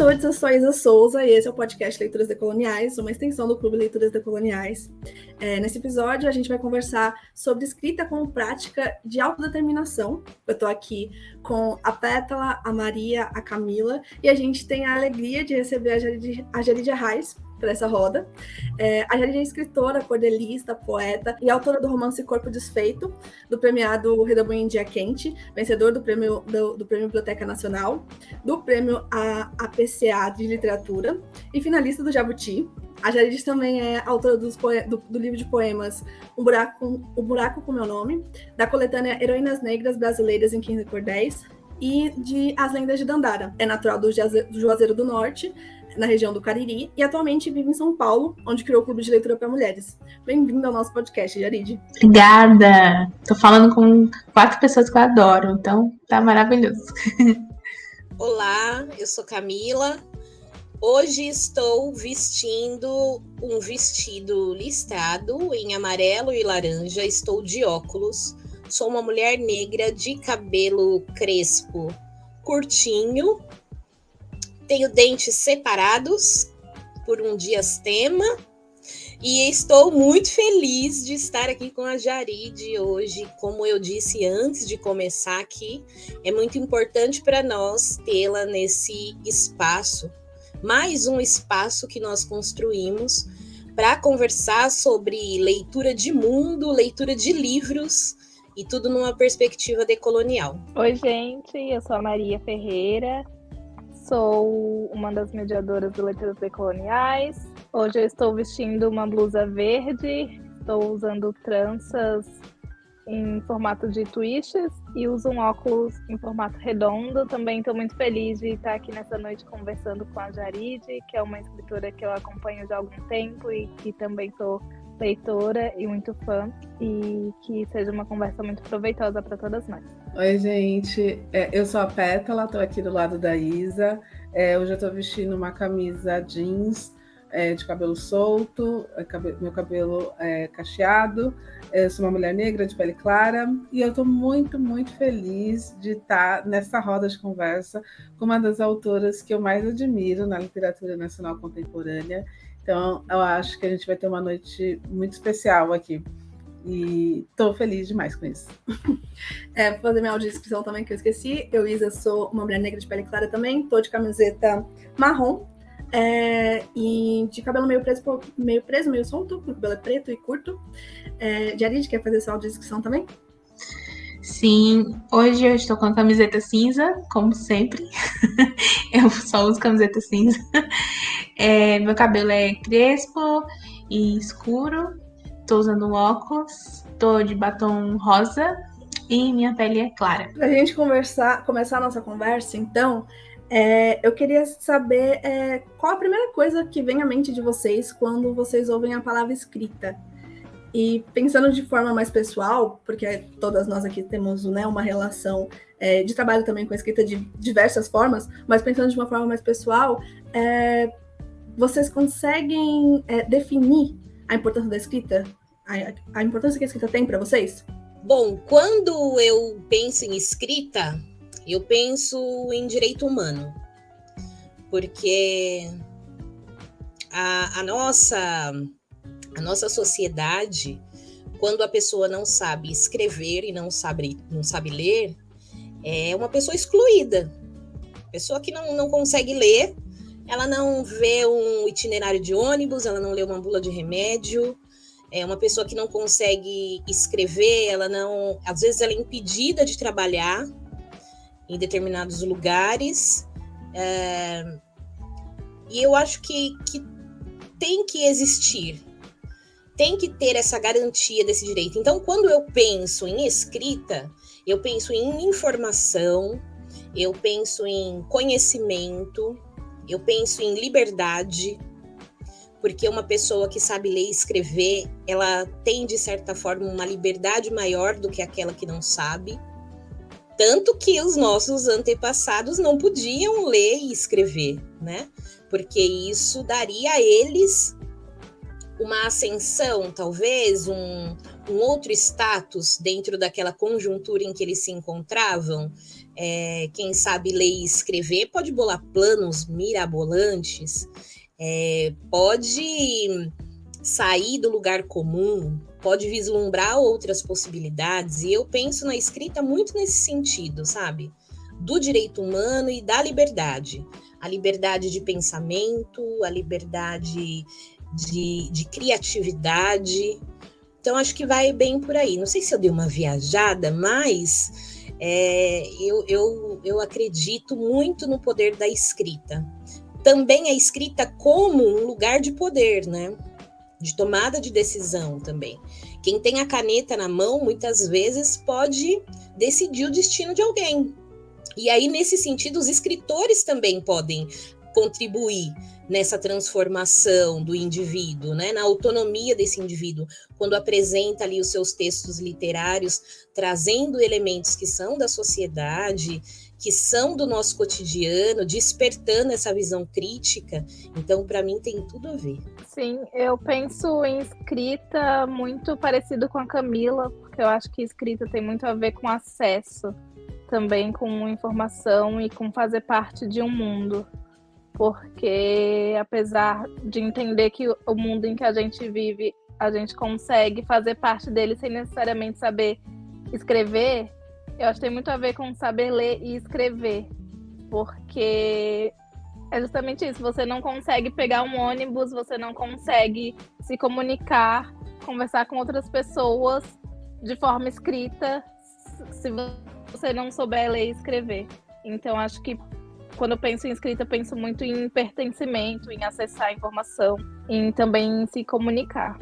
todos, eu sou a Isa Souza e esse é o podcast Leituras Decoloniais, uma extensão do Clube Leituras Decoloniais. Nesse episódio, a gente vai conversar sobre escrita como prática de autodeterminação. Eu estou aqui com a Pétala, a Maria, a Camila, e a gente tem a alegria de receber a Geride Arraes para essa roda. A Geride é escritora, cordelista, poeta e autora do romance Corpo Desfeito, do premiado Redabuí em Dia Quente, vencedor do prêmio Biblioteca Nacional, do prêmio APCA de Literatura e finalista do Jabuti. A Geride também é autora do livro de poemas O Buraco com Meu Nome, da coletânea Heroínas Negras Brasileiras em 15 Cordéis e de As Lendas de Dandara. É natural do Juazeiro do Norte, na região do Cariri, e atualmente vive em São Paulo, onde criou o Clube de Leitura para Mulheres. Bem-vindo ao nosso podcast, Geride. Obrigada! Tô falando com 4 pessoas que eu adoro, então tá maravilhoso. Olá, eu sou Camila. Hoje estou vestindo um vestido listrado em amarelo e laranja. Estou de óculos. Sou uma mulher negra de cabelo crespo curtinho. Tenho dentes separados por um diastema. E estou muito feliz de estar aqui com a Geride hoje. Como eu disse antes de começar aqui, é muito importante para nós tê-la nesse espaço. Mais um espaço que nós construímos para conversar sobre leitura de mundo, leitura de livros e tudo numa perspectiva decolonial. Oi, gente, eu sou a Maria Ferreira, sou uma das mediadoras do Leituras Decoloniais. Hoje eu estou vestindo uma blusa verde, estou usando tranças em formato de twists e uso um óculos em formato redondo. Também estou muito feliz de estar aqui nessa noite conversando com a Geride, que é uma escritora que eu acompanho já há algum tempo e que também sou leitora e muito fã, e que seja uma conversa muito proveitosa para todas nós. Oi, gente, eu sou a Pétala, estou aqui do lado da Isa. Hoje eu estou vestindo uma camisa jeans de cabelo solto, meu cabelo é cacheado. Eu sou uma mulher negra de pele clara e eu estou muito, muito feliz de estar nessa roda de conversa com uma das autoras que eu mais admiro na literatura nacional contemporânea. Então, eu acho que a gente vai ter uma noite muito especial aqui. E estou feliz demais com isso. Vou fazer minha audiodescrição também, que eu esqueci. Eu, Isa, sou uma mulher negra de pele clara também. Estou de camiseta marrom. E de cabelo meio preso, meio solto. Meu cabelo é preto e curto. Geride, quer fazer sua audiodescrição também? Sim, hoje eu estou com a camiseta cinza, como sempre. Eu só uso camiseta cinza. Meu cabelo é crespo e escuro. Estou usando um óculos. Estou de batom rosa e minha pele é clara. Para a gente começar a nossa conversa, então, eu queria saber qual a primeira coisa que vem à mente de vocês quando vocês ouvem a palavra escrita. E pensando de forma mais pessoal, porque todas nós aqui temos, né, uma relação de trabalho também com a escrita de diversas formas, mas pensando de uma forma mais pessoal, vocês conseguem definir a importância da escrita? A importância que a escrita tem para vocês? Bom, quando eu penso em escrita, eu penso em direito humano, porque a nossa sociedade, quando a pessoa não sabe escrever e não sabe ler, é uma pessoa excluída. Pessoa que não consegue ler, ela não vê um itinerário de ônibus, ela não lê uma bula de remédio. É uma pessoa que não consegue escrever, às vezes ela é impedida de trabalhar em determinados lugares. E eu acho que tem que existir, tem que ter essa garantia desse direito. Então, quando eu penso em escrita, eu penso em informação, eu penso em conhecimento, eu penso em liberdade, porque uma pessoa que sabe ler e escrever, ela tem, de certa forma, uma liberdade maior do que aquela que não sabe. Tanto que os nossos antepassados não podiam ler e escrever, né? Porque isso daria a eles uma ascensão, talvez, um outro status dentro daquela conjuntura em que eles se encontravam. Quem sabe ler e escrever pode bolar planos mirabolantes, pode sair do lugar comum, pode vislumbrar outras possibilidades, e eu penso na escrita muito nesse sentido, sabe? Do direito humano e da liberdade. A liberdade de pensamento, a liberdade de criatividade. Então, acho que vai bem por aí. Não sei se eu dei uma viajada, mas eu acredito muito no poder da escrita. Também a escrita como um lugar de poder, né? De tomada de decisão também. Quem tem a caneta na mão, muitas vezes, pode decidir o destino de alguém. E aí, nesse sentido, os escritores também podem contribuir nessa transformação do indivíduo, né? Na autonomia desse indivíduo, quando apresenta ali os seus textos literários, trazendo elementos que são da sociedade, que são do nosso cotidiano, despertando essa visão crítica. Então, para mim, tem tudo a ver. Sim, eu penso em escrita muito parecido com a Camila, porque eu acho que escrita tem muito a ver com acesso, também com informação e com fazer parte de um mundo. Porque, apesar de entender que o mundo em que a gente vive, a gente consegue fazer parte dele sem necessariamente saber escrever, eu acho que tem muito a ver com saber ler e escrever. Porque é justamente isso, você não consegue pegar um ônibus, você não consegue se comunicar, conversar com outras pessoas de forma escrita, se você não souber ler e escrever. Então, acho que quando eu penso em escrita, penso muito em pertencimento, em acessar a informação, em também se comunicar.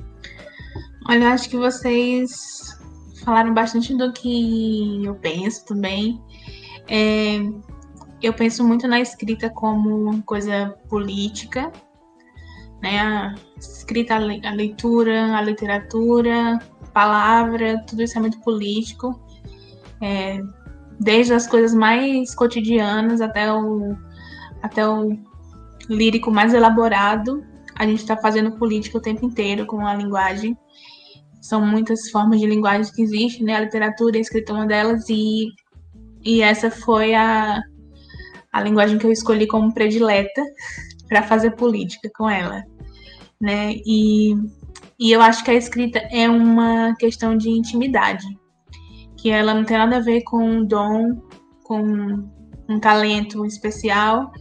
Olha, acho que vocês falaram bastante do que eu penso também. Eu penso muito na escrita como uma coisa política, né? A escrita, a leitura, a literatura, a palavra, tudo isso é muito político. Desde as coisas mais cotidianas até o lírico mais elaborado, a gente está fazendo política o tempo inteiro com a linguagem. São muitas formas de linguagem que existem, né? A literatura e a escrita é uma delas, e essa foi a linguagem que eu escolhi como predileta para fazer política com ela, né? E eu acho que a escrita é uma questão de intimidade, que ela não tem nada a ver com um dom, com um talento especial.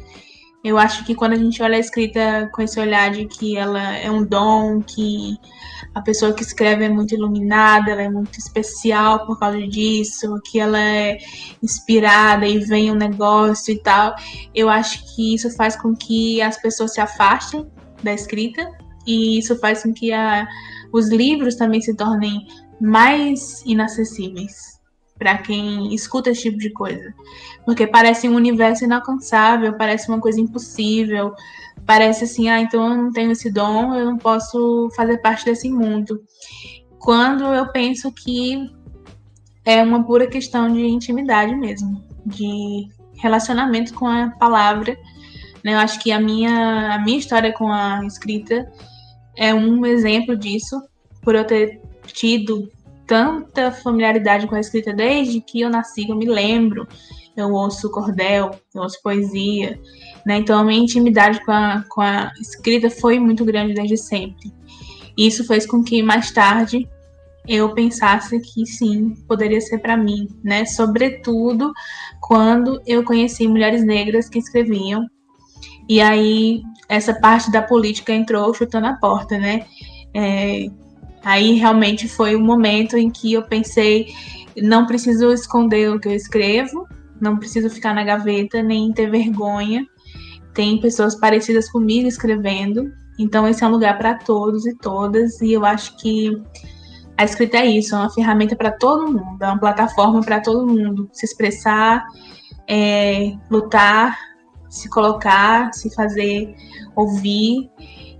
Eu acho que quando a gente olha a escrita com esse olhar de que ela é um dom, que a pessoa que escreve é muito iluminada, ela é muito especial por causa disso, que ela é inspirada e vem um negócio e tal, eu acho que isso faz com que as pessoas se afastem da escrita, e isso faz com que os livros também se tornem mais inacessíveis para quem escuta esse tipo de coisa, porque parece um universo inalcançável, parece uma coisa impossível, parece assim, então eu não tenho esse dom, eu não posso fazer parte desse mundo, quando eu penso que é uma pura questão de intimidade mesmo, de relacionamento com a palavra, né? Eu acho que a minha história com a escrita é um exemplo disso, por eu ter tido tanta familiaridade com a escrita desde que eu nasci, eu me lembro. Eu ouço cordel, eu ouço poesia, né? Então a minha intimidade com a escrita foi muito grande desde sempre. E isso fez com que mais tarde eu pensasse que sim, poderia ser para mim, né? Sobretudo quando eu conheci mulheres negras que escreviam. E aí essa parte da política entrou chutando a porta, né? Aí realmente foi o momento em que eu pensei, não preciso esconder o que eu escrevo, não preciso ficar na gaveta, nem ter vergonha. Tem pessoas parecidas comigo escrevendo, então esse é um lugar para todos e todas, e eu acho que a escrita é isso, é uma ferramenta para todo mundo, é uma plataforma para todo mundo se expressar, lutar, se colocar, se fazer ouvir.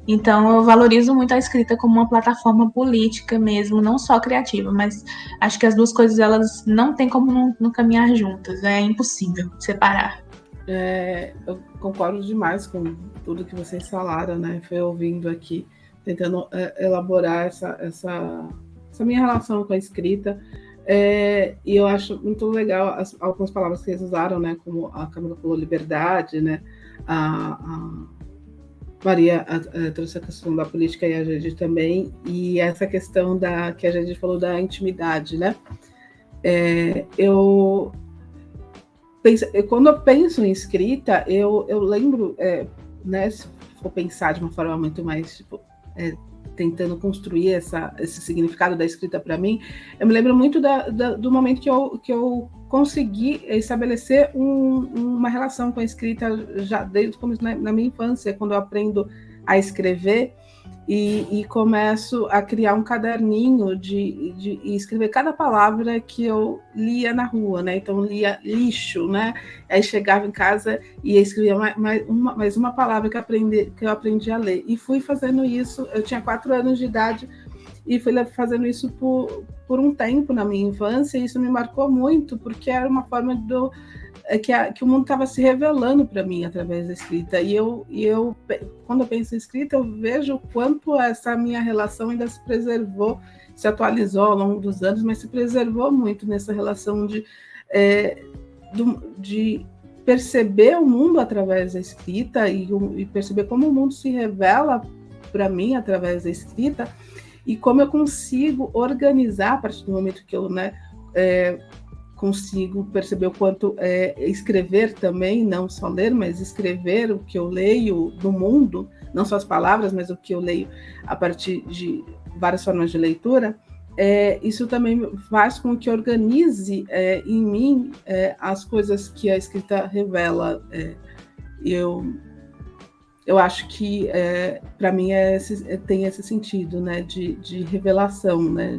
Então eu valorizo muito a escrita como uma plataforma política mesmo, não só criativa, mas acho que as duas coisas elas não tem como não caminhar juntas, é impossível separar. Eu concordo demais com tudo que vocês falaram, né? Foi ouvindo aqui, tentando elaborar essa essa minha relação com a escrita. E eu acho muito legal algumas palavras que eles usaram, né? Como a Camila falou, liberdade, né? A Maria trouxe a questão da política e a Jade também, e essa questão que a Jade falou da intimidade, né? Quando eu penso em escrita, eu lembro, né, se for pensar de uma forma muito mais, tipo, tentando construir esse significado da escrita para mim, eu me lembro muito do momento que eu consegui estabelecer uma relação com a escrita já desde o começo, na minha infância, quando eu aprendo a escrever e começo a criar um caderninho de escrever cada palavra que eu lia na rua, né? Então, lia lixo, né? Aí chegava em casa e escrevia mais uma palavra que eu aprendi a ler. E fui fazendo isso, eu tinha 4 anos de idade, e fui fazendo isso por um tempo na minha infância, e isso me marcou muito, porque era uma forma que o mundo estava se revelando para mim através da escrita. E eu, quando eu penso em escrita, eu vejo o quanto essa minha relação ainda se preservou, se atualizou ao longo dos anos, mas se preservou muito nessa relação de perceber o mundo através da escrita e perceber como o mundo se revela para mim através da escrita, e como eu consigo organizar a partir do momento que eu, né, consigo perceber o quanto escrever também, não só ler, mas escrever o que eu leio do mundo, não só as palavras, mas o que eu leio a partir de várias formas de leitura, isso também faz com que organize em mim as coisas que a escrita revela. Eu acho que, para mim, tem esse sentido, né, de revelação, né?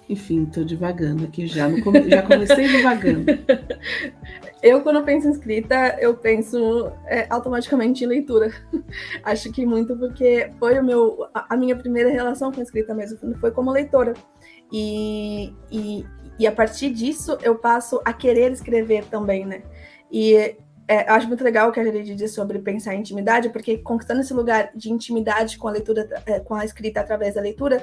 Enfim, estou divagando aqui já comecei divagando. Eu, quando penso em escrita, eu penso automaticamente em leitura. Acho que muito porque foi a minha primeira relação com a escrita mesmo, foi como leitora. E a partir disso, eu passo a querer escrever também, né? E eu acho muito legal o que a Jade disse sobre pensar em intimidade, porque conquistando esse lugar de intimidade com a leitura, com a escrita através da leitura,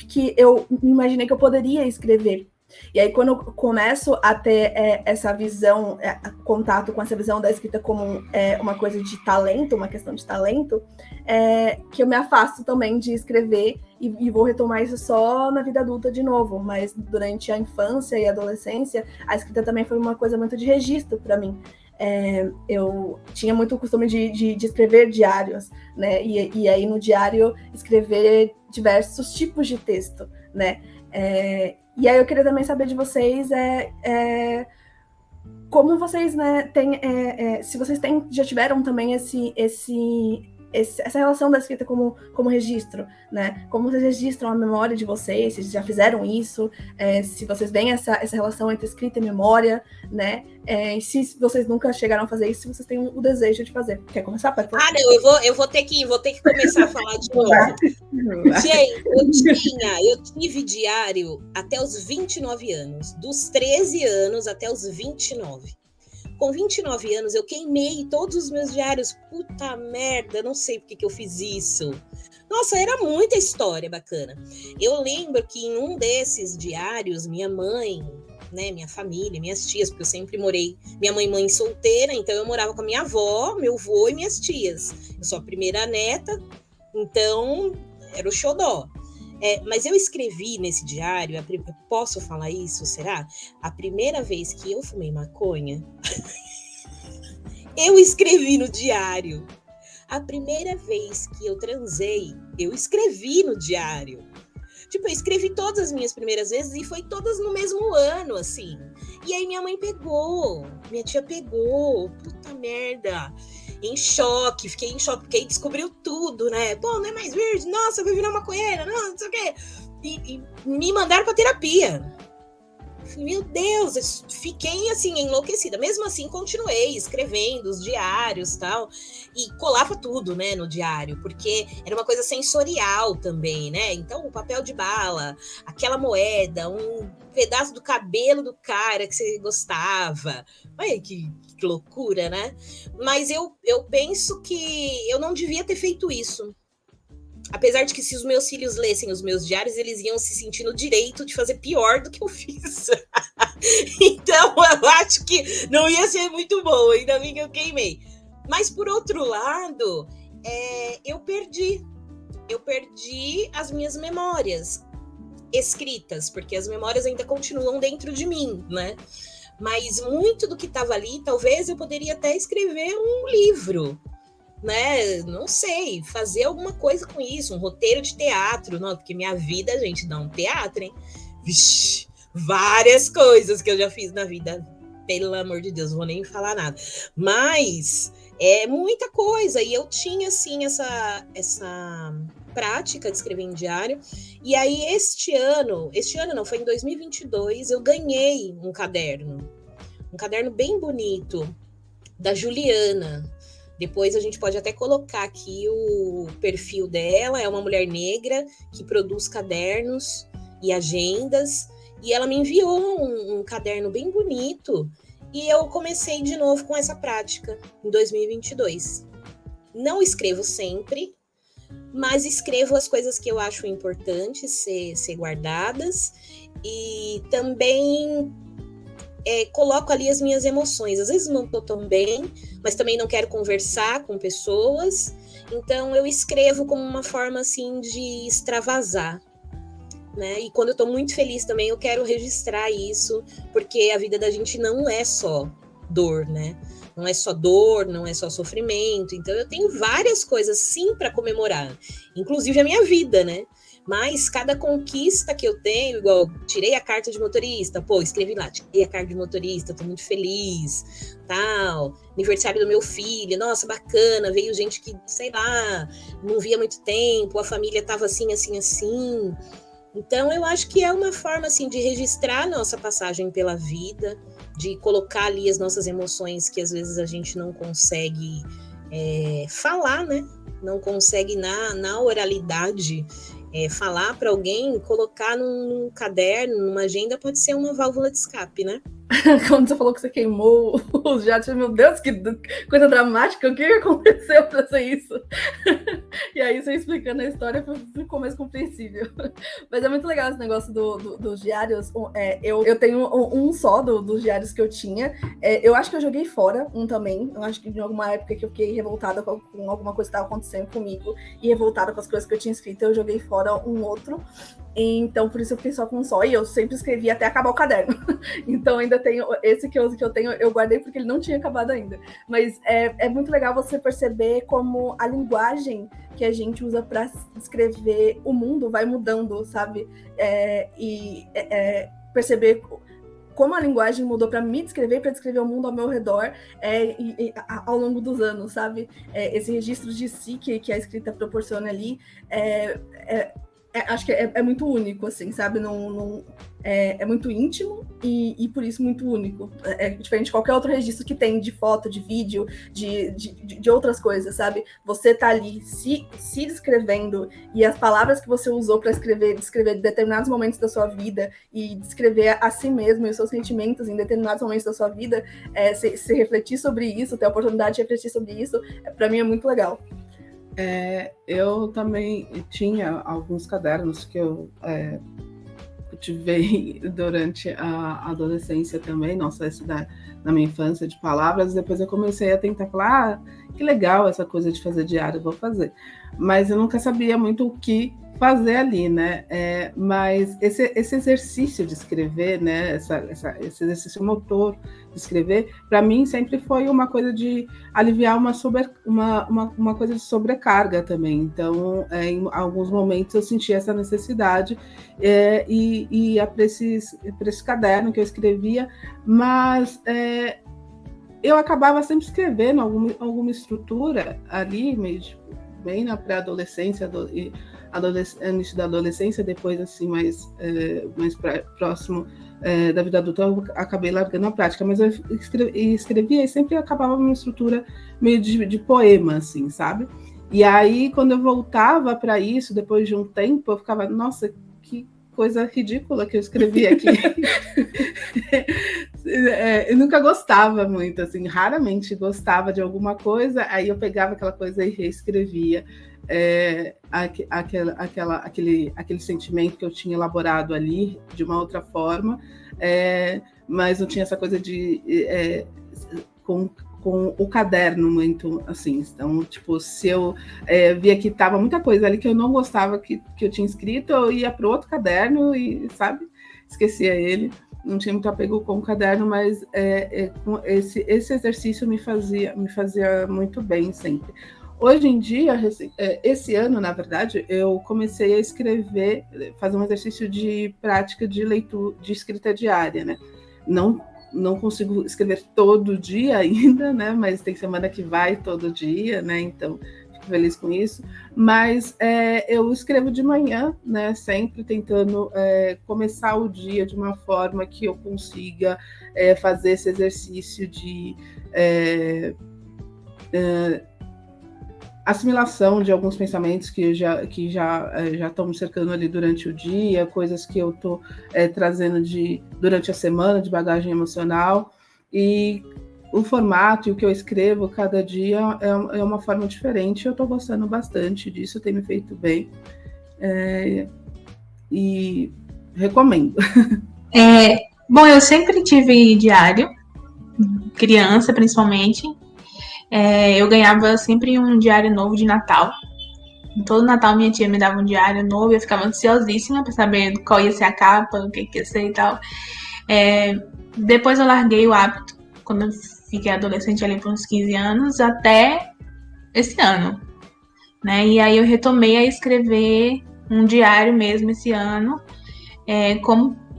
que eu imaginei que eu poderia escrever. E aí, quando eu começo a ter essa visão, contato com essa visão da escrita como uma coisa de talento, uma questão de talento, que eu me afasto também de escrever e vou retomar isso só na vida adulta de novo. Mas durante a infância e a adolescência, a escrita também foi uma coisa muito de registro para mim. Eu tinha muito o costume de escrever diários, né? E aí no diário escrever diversos tipos de texto, né? E aí eu queria também saber de vocês como vocês, né, se vocês já tiveram também essa relação da escrita como registro, né? Como vocês registram a memória de vocês, se já fizeram isso, se vocês veem essa relação entre escrita e memória, né? E se vocês nunca chegaram a fazer isso, se vocês têm o desejo de fazer. Quer começar, Paty? Não, eu vou ter que começar a falar de novo. Gente, eu tive diário até os 29 anos, dos 13 anos até os 29. Com 29 anos, eu queimei todos os meus diários. Puta merda, não sei por que eu fiz isso. Nossa, era muita história bacana. Eu lembro que em um desses diários, minha mãe, né, minha família, minhas tias, porque eu sempre morei, minha mãe solteira, então eu morava com a minha avó, meu avô e minhas tias. Eu sou a primeira neta, então era o xodó. Mas eu escrevi nesse diário, posso falar isso, será? A primeira vez que eu fumei maconha, eu escrevi no diário. A primeira vez que eu transei, eu escrevi no diário. Tipo, eu escrevi todas as minhas primeiras vezes e foi todas no mesmo ano, assim. E aí minha mãe pegou, minha tia pegou, puta merda. Fiquei em choque, porque aí descobriu tudo, né? Pô, não é mais virgem, nossa, vai virar maconheira, não sei o quê. E me mandaram pra terapia. Meu Deus, eu fiquei assim, enlouquecida. Mesmo assim, continuei escrevendo os diários e tal. E colava tudo, né, no diário, porque era uma coisa sensorial também, né? Então, o papel de bala, aquela moeda, um pedaço do cabelo do cara que você gostava. Olha que loucura, né? Mas eu penso que eu não devia ter feito isso. Apesar de que se os meus filhos lessem os meus diários, eles iam se sentir no direito de fazer pior do que eu fiz. Então, eu acho que não ia ser muito bom, ainda bem que eu queimei. Mas, por outro lado, eu perdi as minhas memórias escritas, porque as memórias ainda continuam dentro de mim, né? Mas muito do que estava ali, talvez eu poderia até escrever um livro, né? Não sei, fazer alguma coisa com isso, um roteiro de teatro, não, porque minha vida, gente, dá um teatro, hein? Vixe, várias coisas que eu já fiz na vida, pelo amor de Deus, não vou nem falar nada. Mas é muita coisa, e eu tinha, assim, essa prática de escrever em diário, e aí este ano não, foi em 2022, eu ganhei um caderno bem bonito, da Juliana. Depois a gente pode até colocar aqui o perfil dela, é uma mulher negra que produz cadernos e agendas, e ela me enviou um caderno bem bonito, e eu comecei de novo com essa prática em 2022. Não escrevo sempre, mas escrevo as coisas que eu acho importantes ser guardadas, e também coloco ali as minhas emoções. Às vezes não estou tão bem, mas também não quero conversar com pessoas, então eu escrevo como uma forma assim de extravasar, né? E quando eu estou muito feliz também, eu quero registrar isso, porque a vida da gente não é só dor, né? Não é só dor, não é só sofrimento. Então eu tenho várias coisas sim para comemorar, inclusive a minha vida, né? Mas cada conquista que eu tenho, igual tirei a carta de motorista, escrevi lá, tirei a carta de motorista, tô muito feliz, tal, aniversário do meu filho, nossa, bacana, veio gente que, sei lá, não via muito tempo, a família tava assim, assim, assim. Então eu acho que é uma forma, assim, de registrar a nossa passagem pela vida, de colocar ali as nossas emoções que às vezes a gente não consegue falar, né? Não consegue na oralidade falar para alguém, colocar num caderno, numa agenda, pode ser uma válvula de escape, né? Quando você falou que você queimou os jatos, meu Deus, que coisa dramática, o que aconteceu para ser isso? E aí você explicando a história ficou mais compreensível. Mas é muito legal esse negócio dos diários. Eu tenho um só dos diários que eu tinha. Eu acho que eu joguei fora um também. Eu acho que em alguma época que eu fiquei revoltada com alguma coisa que estava acontecendo comigo e revoltada com as coisas que eu tinha escrito, eu joguei fora um outro. Então, por isso eu fiquei só com um só, e eu sempre escrevi até acabar o caderno. Então, ainda tenho esse que eu tenho, eu guardei porque ele não tinha acabado ainda. Mas é muito legal você perceber como a linguagem que a gente usa para descrever o mundo vai mudando, sabe? Perceber como a linguagem mudou para me descrever, para descrever o mundo ao meu redor ao longo dos anos, sabe? Esse registro de si que a escrita proporciona ali acho que é muito único, assim, sabe? É muito íntimo e por isso muito único. É diferente de qualquer outro registro que tem de foto, de vídeo, de outras coisas, sabe? Você tá ali se descrevendo, e as palavras que você usou para descrever determinados momentos da sua vida e descrever a si mesmo e os seus sentimentos em determinados momentos da sua vida, se refletir sobre isso, ter a oportunidade de refletir sobre isso, para mim é muito legal. Eu também tinha alguns cadernos que eu cultivei durante a adolescência também, nossa, na minha infância, de palavras. Depois eu comecei a tentar falar, que legal essa coisa de fazer diário, vou fazer. Mas eu nunca sabia muito o que fazer ali, né? Mas esse exercício de escrever, né? Esse exercício motor de escrever, para mim sempre foi uma coisa de aliviar uma coisa de sobrecarga também. Então, em alguns momentos eu senti essa necessidade e ia para esse caderno que eu escrevia, mas eu acabava sempre escrevendo alguma estrutura ali, bem na pré-adolescência, início da adolescência, depois assim mais próximo da vida adulta, eu acabei largando a prática, mas eu escrevia e sempre acabava uma estrutura meio de poema, assim, sabe? E aí, quando eu voltava para isso, depois de um tempo, eu ficava, nossa, que coisa ridícula que eu escrevi aqui. eu nunca gostava muito, assim, raramente gostava de alguma coisa, aí eu pegava aquela coisa e reescrevia aquele sentimento que eu tinha elaborado ali de uma outra forma, mas não tinha essa coisa de com o caderno muito assim. Então, tipo, se eu via que tava muita coisa ali que eu não gostava que eu tinha escrito, eu ia para outro caderno e, sabe, esquecia ele. Não tinha muito apego com o caderno, mas esse exercício me fazia muito bem sempre. Hoje em dia, esse ano, na verdade, eu comecei a escrever, fazer um exercício de prática de leitura, de escrita diária, né? Não consigo escrever todo dia ainda, né? Mas tem semana que vai todo dia, né? Então, fico feliz com isso. Mas eu escrevo de manhã, né? Sempre tentando começar o dia de uma forma que eu consiga fazer esse exercício de assimilação de alguns pensamentos que já estão me cercando ali durante o dia, coisas que eu estou trazendo durante a semana de bagagem emocional, e o formato e o que eu escrevo cada dia é uma forma diferente. Eu estou gostando bastante disso, tem me feito bem, e recomendo. Bom, eu sempre tive diário, criança principalmente. Eu ganhava sempre um diário novo de Natal. Todo Natal minha tia me dava um diário novo e eu ficava ansiosíssima para saber qual ia ser a capa, o que ia ser e tal. Depois eu larguei o hábito, quando eu fiquei adolescente ali por uns 15 anos, até esse ano, né? E aí eu retomei a escrever um diário mesmo esse ano,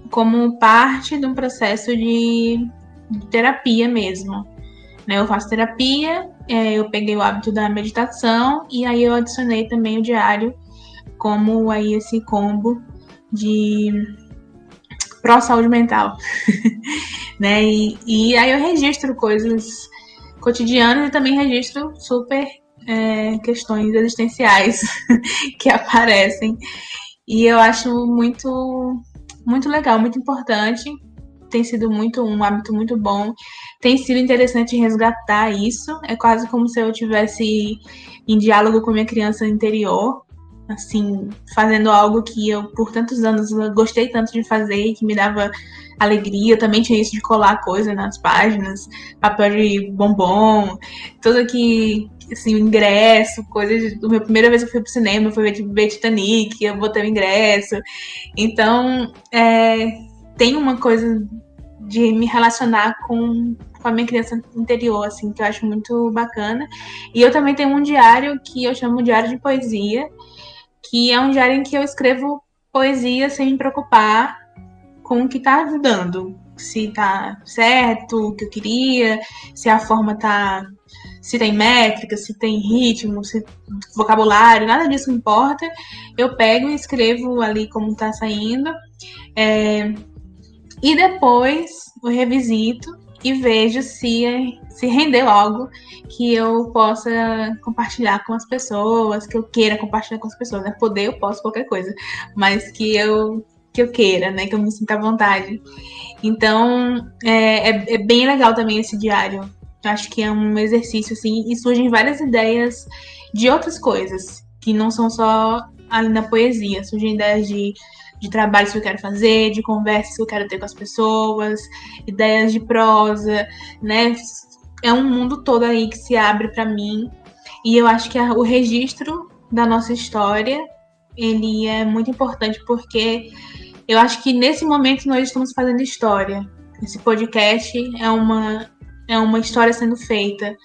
como parte de um processo de terapia mesmo. Eu faço terapia, eu peguei o hábito da meditação e aí eu adicionei também o diário como aí esse combo de pró-saúde mental, né? E aí eu registro coisas cotidianas e também registro super questões existenciais que aparecem. E eu acho muito, muito legal, muito importante. Tem sido um hábito muito bom. Tem sido interessante resgatar isso. É quase como se eu estivesse em diálogo com minha criança interior, assim, fazendo algo que eu, por tantos anos, gostei tanto de fazer e que me dava alegria. Eu também tinha isso de colar coisa nas páginas, papel de bombom, tudo que, assim, o ingresso, coisas. A primeira vez que eu fui pro cinema, foi ver Titanic, eu botei o ingresso. Então, tem uma coisa de me relacionar com a minha criança interior, assim, que eu acho muito bacana. E eu também tenho um diário que eu chamo Diário de Poesia, que é um diário em que eu escrevo poesia sem me preocupar com o que tá ajudando. Se tá certo, o que eu queria, se a forma tá... se tem métrica, se tem ritmo, se vocabulário, nada disso importa. Eu pego e escrevo ali como tá saindo. E depois eu revisito e vejo se rendeu algo que eu possa compartilhar com as pessoas, que eu queira compartilhar com as pessoas, né? Poder eu posso qualquer coisa, mas que eu queira, né? Que eu me sinta à vontade. Então, é bem legal também esse diário. Eu acho que é um exercício, assim, e surgem várias ideias de outras coisas, que não são só ali na poesia. Surgem ideias de trabalhos que eu quero fazer, de conversas que eu quero ter com as pessoas, ideias de prosa, né? É um mundo todo aí que se abre para mim. E eu acho que o registro da nossa história, ele é muito importante, porque eu acho que nesse momento nós estamos fazendo história. Esse podcast é uma história sendo feita,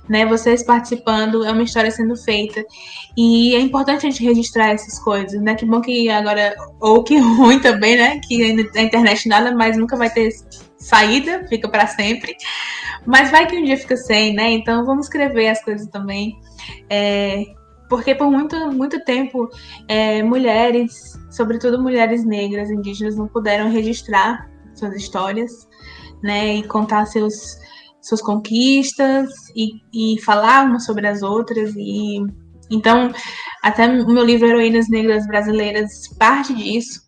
né? Vocês participando é uma história sendo feita. E é importante a gente registrar essas coisas, né? Que bom que agora, ou que ruim também, né? Que a internet nada mais nunca vai ter saída, fica para sempre. Mas vai que um dia fica sem, né? Então vamos escrever as coisas também. Porque por muito tempo, mulheres, sobretudo mulheres negras, indígenas, não puderam registrar suas histórias, né? E contar suas conquistas e falar umas sobre as outras. Então, até o meu livro Heroínas Negras Brasileiras parte disso,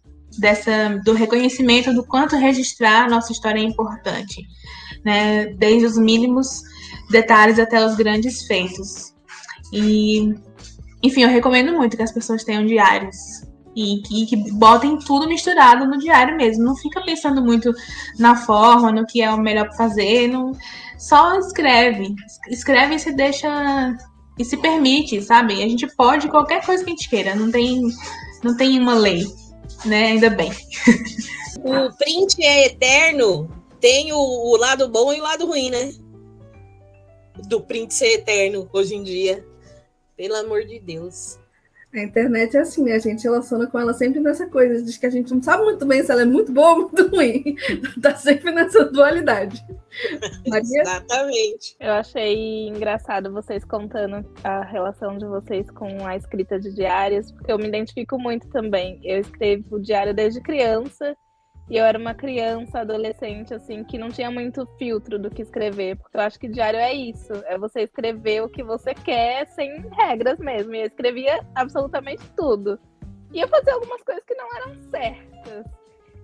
do reconhecimento do quanto registrar a nossa história é importante, né? Desde os mínimos detalhes até os grandes feitos. E, enfim, eu recomendo muito que as pessoas tenham diários e que botem tudo misturado no diário mesmo. Não fica pensando muito na forma, no que é o melhor para fazer. Não, só escreve. Escreve e se deixa e se permite, sabe? A gente pode qualquer coisa que a gente queira. Não tem uma lei, né? Ainda bem. O print é eterno. Tem o lado bom e o lado ruim, né? Do print ser eterno hoje em dia. Pelo amor de Deus. A internet é assim, né? A gente relaciona com ela sempre nessa coisa, de que a gente não sabe muito bem se ela é muito boa ou muito ruim. Tá sempre nessa dualidade. Maria? Exatamente. Eu achei engraçado vocês contando a relação de vocês com a escrita de diários, porque eu me identifico muito também. Eu escrevo diário desde criança, e eu era uma criança, adolescente, assim, que não tinha muito filtro do que escrever, porque eu acho que diário é isso, é você escrever o que você quer, sem regras mesmo, e eu escrevia absolutamente tudo. E eu fazia algumas coisas que não eram certas.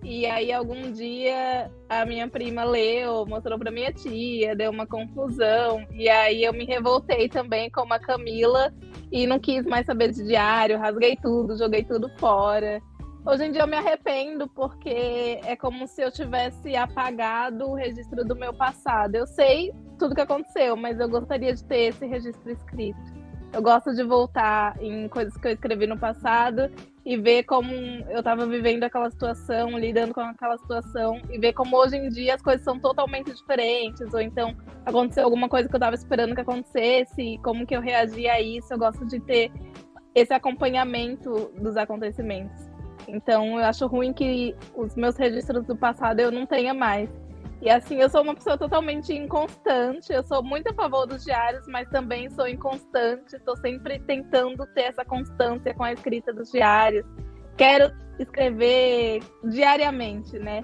E aí, algum dia, a minha prima leu, mostrou pra minha tia, deu uma confusão, e aí eu me revoltei também, como a Camila, e não quis mais saber de diário, rasguei tudo, joguei tudo fora. Hoje em dia eu me arrependo porque é como se eu tivesse apagado o registro do meu passado. Eu sei tudo que aconteceu, mas eu gostaria de ter esse registro escrito. Eu gosto de voltar em coisas que eu escrevi no passado e ver como eu estava vivendo aquela situação, lidando com aquela situação, e ver como hoje em dia as coisas são totalmente diferentes, ou então aconteceu alguma coisa que eu estava esperando que acontecesse, como que eu reagi a isso. Eu gosto de ter esse acompanhamento dos acontecimentos. Então, eu acho ruim que os meus registros do passado eu não tenha mais. E assim, eu sou uma pessoa totalmente inconstante. Eu sou muito a favor dos diários, mas também sou inconstante. Estou sempre tentando ter essa constância com a escrita dos diários. Quero escrever diariamente, né?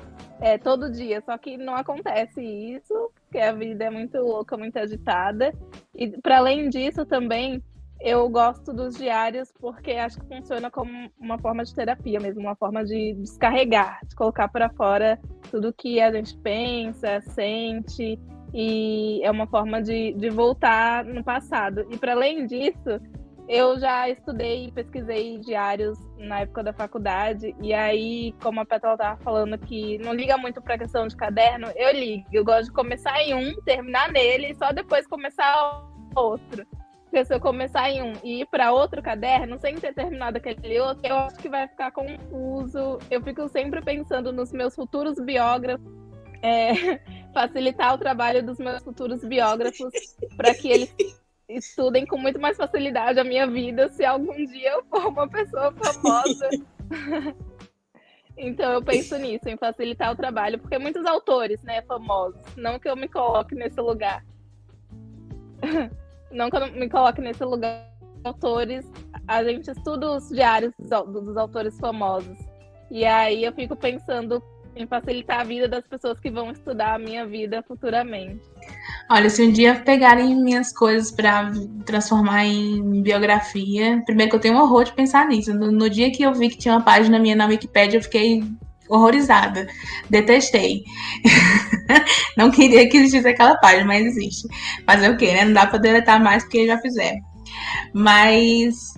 Todo dia. Só que não acontece isso, porque a vida é muito louca, muito agitada. E, para além disso, também... eu gosto dos diários porque acho que funciona como uma forma de terapia mesmo, uma forma de descarregar, de colocar para fora tudo que a gente pensa, sente, e é uma forma de voltar no passado. E para além disso, eu já estudei e pesquisei diários na época da faculdade, e aí, como a Pétala estava falando que não liga muito para a questão de caderno, eu ligo. Eu gosto de começar em um, terminar nele, e só depois começar outro. Porque se eu começar em um e ir para outro caderno, sem ter terminado aquele outro, eu acho que vai ficar confuso. Eu fico sempre pensando nos meus futuros biógrafos, facilitar o trabalho dos meus futuros biógrafos para que eles estudem com muito mais facilidade a minha vida se algum dia eu for uma pessoa famosa. Então eu penso nisso, em facilitar o trabalho, porque muitos autores, né, famosos, não que eu me coloque nesse lugar. Não que eu me coloque nesse lugar, autores, a gente estuda os diários dos autores famosos. E aí eu fico pensando em facilitar a vida das pessoas que vão estudar a minha vida futuramente. Olha, se um dia pegarem minhas coisas para transformar em biografia, primeiro que eu tenho um horror de pensar nisso. No dia que eu vi que tinha uma página minha na Wikipédia, eu fiquei horrorizada. Detestei. Não queria que existisse aquela página, mas existe. Fazer o quê, né? Não dá para deletar mais porque já fizeram. Mas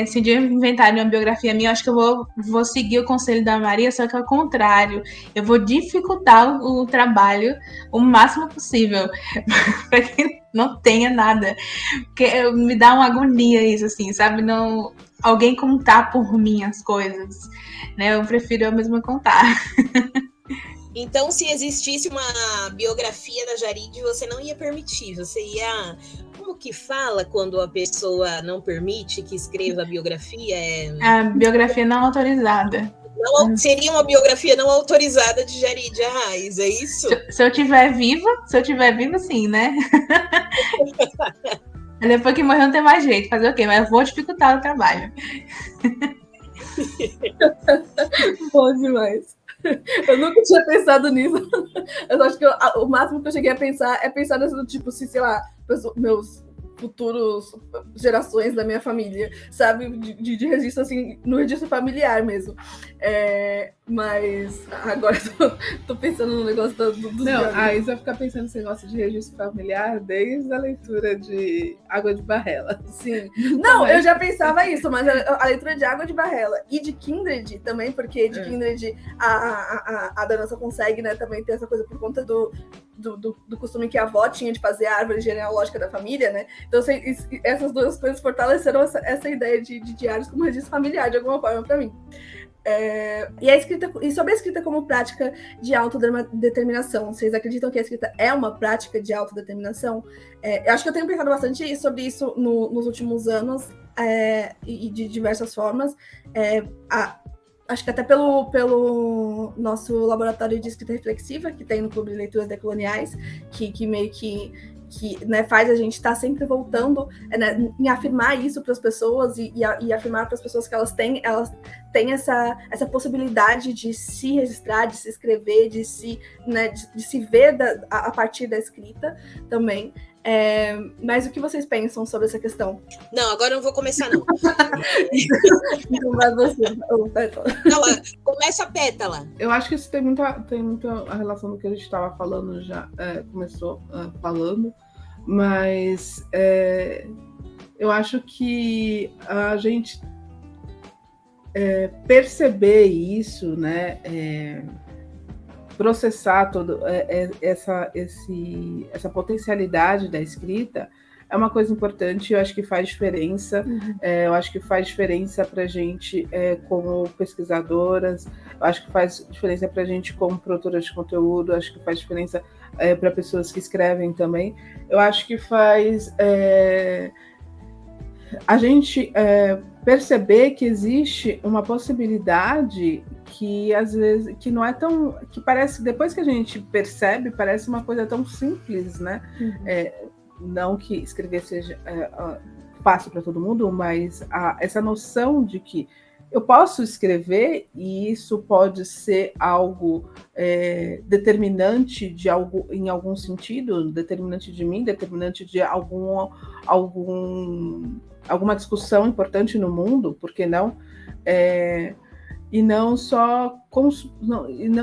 se um dia inventarem uma biografia minha, eu acho que eu vou seguir o conselho da Maria, só que ao contrário. Eu vou dificultar o trabalho o máximo possível para que não tenha nada. Porque me dá uma agonia isso, assim, sabe? Não, alguém contar por mim as coisas, né? Eu prefiro eu mesma contar. Então, se existisse uma biografia da Jarid, você não ia permitir, você ia... Como que fala quando a pessoa não permite que escreva a biografia? A biografia não autorizada. Não, seria uma biografia não autorizada de Jarid Arraes, é isso? Se eu tiver viva, sim, né? Depois que morrer não tem mais jeito, fazer o quê? Mas eu vou dificultar o trabalho. Bom demais. Eu nunca tinha pensado nisso. Eu acho que o máximo que eu cheguei a pensar é pensar nesse do tipo, se, sei lá, meus futuros gerações da minha família, sabe? De registro, assim, no registro familiar mesmo. Mas agora tô pensando no negócio dos Não, a Isa fica pensando nesse negócio de registro familiar desde a leitura de Água de Barrela. Sim. Não, eu já pensava isso, mas a leitura de Água de Barrela e de Kindred também, porque de Kindred a Dança consegue, né, também ter essa coisa por conta do costume que a avó tinha de fazer a árvore genealógica da família, né? Então, assim, essas duas coisas fortaleceram essa ideia de diários como registro familiar, de alguma forma, para mim. E sobre a escrita como prática de autodeterminação, vocês acreditam que a escrita é uma prática de autodeterminação? Eu acho que eu tenho pensado bastante sobre isso nos últimos anos, e de diversas formas. Acho que até pelo nosso laboratório de escrita reflexiva, que tem no Clube de Leituras Decoloniais, que meio que né, faz a gente estar sempre voltando, né, em afirmar isso para as pessoas e afirmar para as pessoas que elas têm essa possibilidade de se registrar, de se escrever, de se ver a partir da escrita também. Mas o que vocês pensam sobre essa questão? Não, agora eu não vou começar, não. Então vai você, Pétala. Não, começa a Pétala. Eu acho que isso tem muita a relação do que a gente estava falando, já começou falando, mas eu acho que a gente perceber isso, né, processar toda essa potencialidade da escrita é uma coisa importante. Eu acho que faz diferença. Eu acho que faz diferença para a gente como pesquisadoras, eu acho que faz diferença para a gente como produtoras de conteúdo, eu acho que faz diferença para pessoas que escrevem também. Eu acho que faz a gente perceber que existe uma possibilidade que às vezes que não é tão, que parece, depois que a gente percebe, parece uma coisa tão simples, né? Não que escrever seja fácil para todo mundo, mas essa noção de que eu posso escrever e isso pode ser algo determinante de algo, em algum sentido, determinante de mim, determinante de alguma discussão importante no mundo, por que não? E não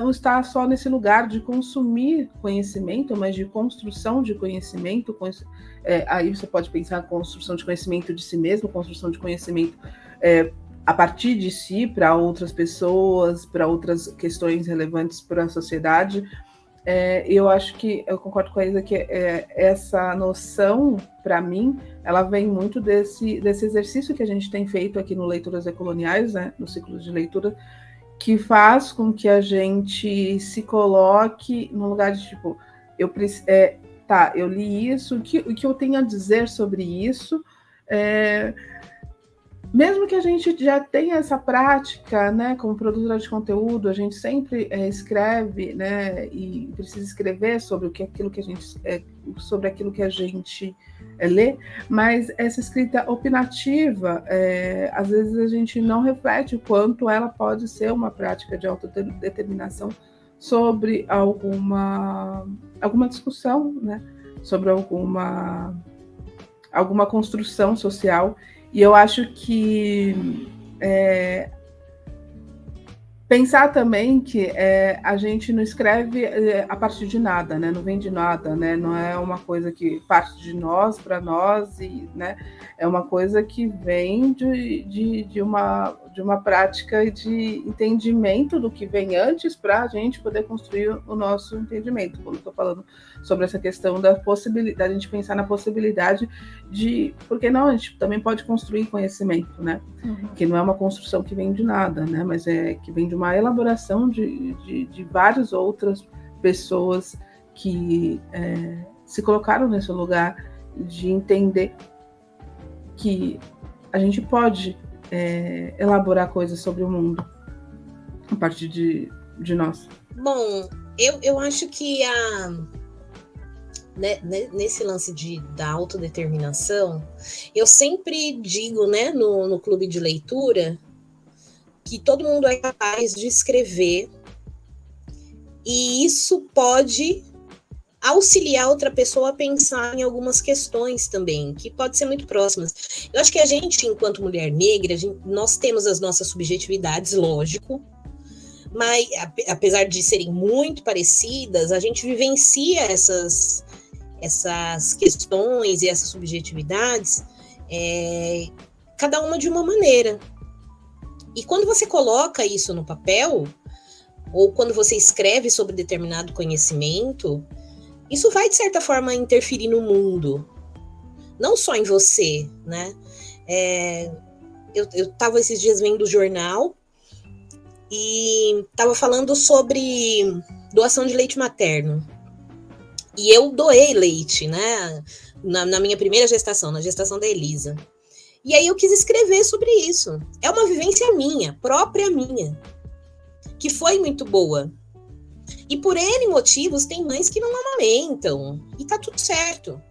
estar só nesse lugar de consumir conhecimento, mas de construção de conhecimento. Aí você pode pensar construção de conhecimento de si mesmo, construção de conhecimento a partir de si, para outras pessoas, para outras questões relevantes para a sociedade. Eu acho que, eu concordo com a Isa, que essa noção, para mim, ela vem muito desse exercício que a gente tem feito aqui no Leituras Decoloniais, né, no ciclo de leitura, que faz com que a gente se coloque no lugar de, tipo, eu li isso, o que eu tenho a dizer sobre isso, mesmo que a gente já tenha essa prática, né, como produtora de conteúdo, a gente sempre escreve, né, e precisa escrever sobre aquilo que a gente lê, mas essa escrita opinativa, às vezes a gente não reflete o quanto ela pode ser uma prática de autodeterminação sobre alguma discussão, né, sobre alguma construção social. E eu acho que pensar também que a gente não escreve a partir de nada, né? Não vem de nada, né? Não é uma coisa que parte de nós para nós, né? É uma coisa que vem de uma prática de entendimento do que vem antes para a gente poder construir o nosso entendimento. Quando eu estou falando sobre essa questão da possibilidade, a gente pensar na possibilidade de, por que não, a gente também pode construir conhecimento, né? Que não é uma construção que vem de nada, né? Mas que vem de uma elaboração de várias outras pessoas que se colocaram nesse lugar de entender que a gente pode elaborar coisas sobre o mundo a partir de nós. Bom, eu acho que nesse lance da autodeterminação, eu sempre digo, né, no clube de leitura, que todo mundo é capaz de escrever, e isso pode auxiliar outra pessoa a pensar em algumas questões também, que podem ser muito próximas. Eu acho que a gente, enquanto mulher negra, nós temos as nossas subjetividades, lógico, mas apesar de serem muito parecidas, a gente vivencia essas questões e essas subjetividades, cada uma de uma maneira. E quando você coloca isso no papel, ou quando você escreve sobre determinado conhecimento, isso vai, de certa forma, interferir no mundo, não só em você, né? Eu estava esses dias vendo o jornal e estava falando sobre doação de leite materno. E eu doei leite, né? Na minha primeira gestação, na gestação da Elisa. E aí eu quis escrever sobre isso. É uma vivência minha, própria minha, que foi muito boa. E por N motivos, tem mães que não amamentam, e tá tudo certo.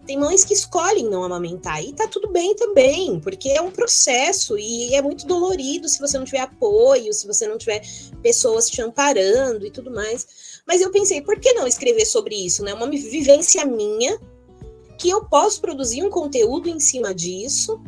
Tem mães que escolhem não amamentar, e tá tudo bem também, porque é um processo, e é muito dolorido se você não tiver apoio, se você não tiver pessoas te amparando e tudo mais. Mas eu pensei, por que não escrever sobre isso, né? Uma vivência minha, que eu posso produzir um conteúdo em cima disso,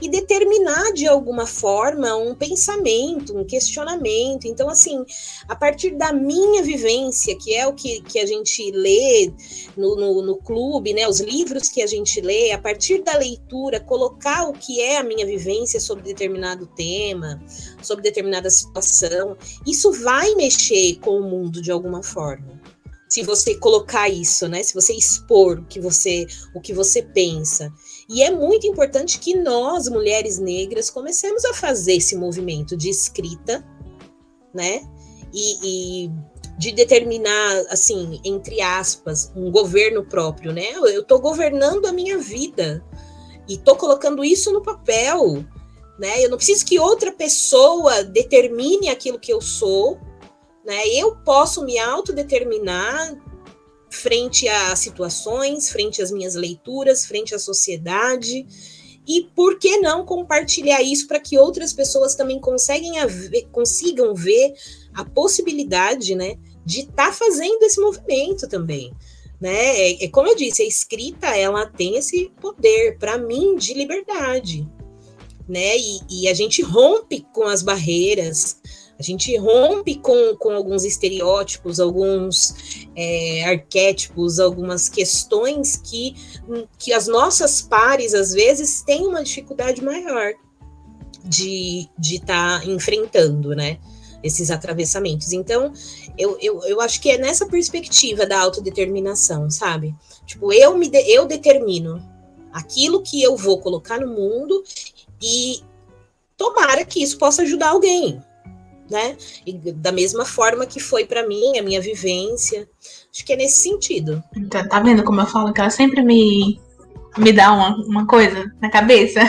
e determinar de alguma forma um pensamento, um questionamento. Então, assim, a partir da minha vivência, que é o que a gente lê no clube, né, os livros que a gente lê, a partir da leitura, colocar o que é a minha vivência sobre determinado tema, sobre determinada situação, isso vai mexer com o mundo de alguma forma. Se você colocar isso, né? Se você expor o que você pensa. E é muito importante que nós, mulheres negras, comecemos a fazer esse movimento de escrita, né? E de determinar, assim, entre aspas, um governo próprio, né? Eu estou governando a minha vida e estou colocando isso no papel, né? Eu não preciso que outra pessoa determine aquilo que eu sou, né? Eu posso me autodeterminar frente a situações, frente às minhas leituras, frente à sociedade, e por que não compartilhar isso para que outras pessoas também consigam ver a possibilidade, né, de estar fazendo esse movimento também, né? Como eu disse, a escrita, ela tem esse poder, para mim, de liberdade, né? E a gente rompe com as barreiras, a gente rompe com alguns estereótipos, alguns arquétipos, algumas questões que as nossas pares, às vezes, têm uma dificuldade maior de estar enfrentando, né? Esses atravessamentos. Então, eu acho que é nessa perspectiva da autodeterminação, sabe? Tipo, eu determino aquilo que eu vou colocar no mundo e tomara que isso possa ajudar alguém, né? E da mesma forma que foi para mim, a minha vivência. Acho que é nesse sentido. Então, tá vendo como eu falo que ela sempre me dá uma coisa na cabeça?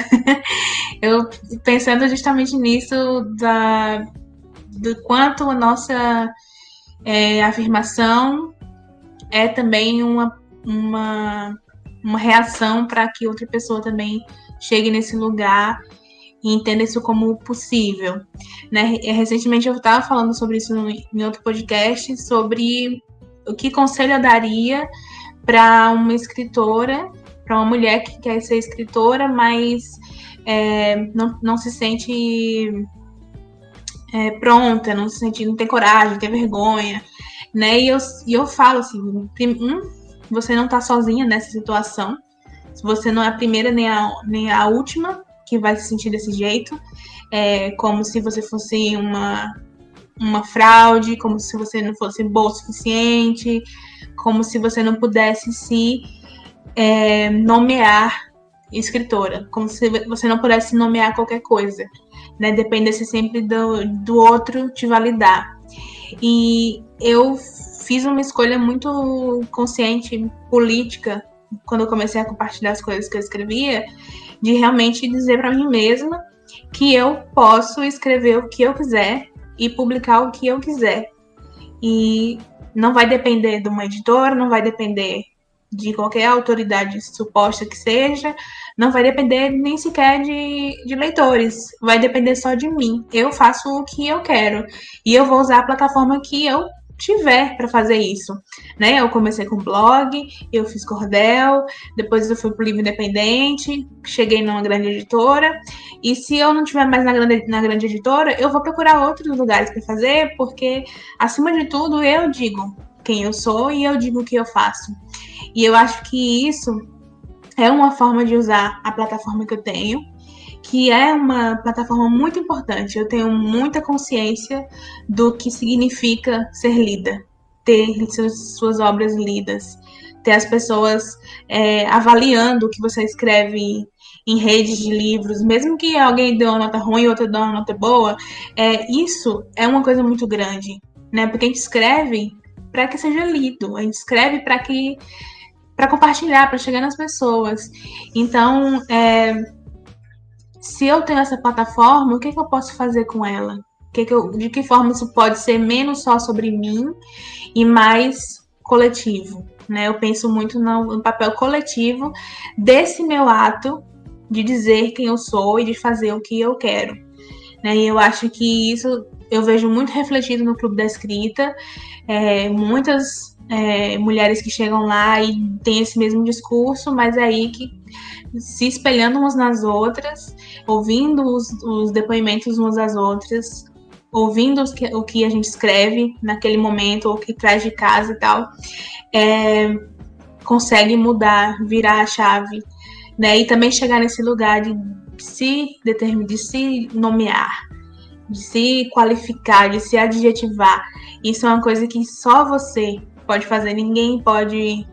Eu pensando justamente nisso, do quanto a nossa afirmação é também uma reação para que outra pessoa também chegue nesse lugar e entenda isso como possível, né? Recentemente eu estava falando sobre isso em outro podcast, sobre o que conselho eu daria para uma escritora, para uma mulher que quer ser escritora, mas não se sente pronta, não tem coragem, não tem vergonha, né? E eu falo assim, você não está sozinha nessa situação, você não é a primeira nem a última que vai se sentir desse jeito, como se você fosse uma fraude, como se você não fosse boa o suficiente, como se você não pudesse se nomear escritora, como se você não pudesse nomear qualquer coisa, né? Dependesse sempre do outro te validar. E eu fiz uma escolha muito consciente, política, quando eu comecei a compartilhar as coisas que eu escrevia, de realmente dizer para mim mesma que eu posso escrever o que eu quiser e publicar o que eu quiser. E não vai depender de uma editora, não vai depender de qualquer autoridade suposta que seja, não vai depender nem sequer de leitores, vai depender só de mim. Eu faço o que eu quero e eu vou usar a plataforma que eu tiver para fazer isso, né? Eu comecei com blog, eu fiz cordel, depois eu fui pro livro independente, cheguei numa grande editora, e se eu não tiver mais na grande editora, eu vou procurar outros lugares para fazer, porque, acima de tudo, eu digo quem eu sou e eu digo o que eu faço. E eu acho que isso é uma forma de usar a plataforma que eu tenho, que é uma plataforma muito importante. Eu tenho muita consciência do que significa ser lida, ter suas obras lidas, ter as pessoas avaliando o que você escreve em redes de livros, mesmo que alguém dê uma nota ruim e outra dê uma nota boa, isso é uma coisa muito grande, né? Porque a gente escreve para que seja lido, a gente escreve para compartilhar, para chegar nas pessoas. Então, se eu tenho essa plataforma, o que eu posso fazer com ela? De que forma isso pode ser menos só sobre mim e mais coletivo, né? Eu penso muito no papel coletivo desse meu ato de dizer quem eu sou e de fazer o que eu quero, né? E eu acho que isso eu vejo muito refletido no Clube da Escrita. Muitas mulheres que chegam lá e têm esse mesmo discurso, mas aí que se espelhando umas nas outras, ouvindo os depoimentos umas das outras, ouvindo o que a gente escreve naquele momento, ou o que traz de casa e tal, consegue mudar, virar a chave, né? E também chegar nesse lugar de se determinar, de se nomear, de se qualificar, de se adjetivar. Isso é uma coisa que só você pode fazer, ninguém pode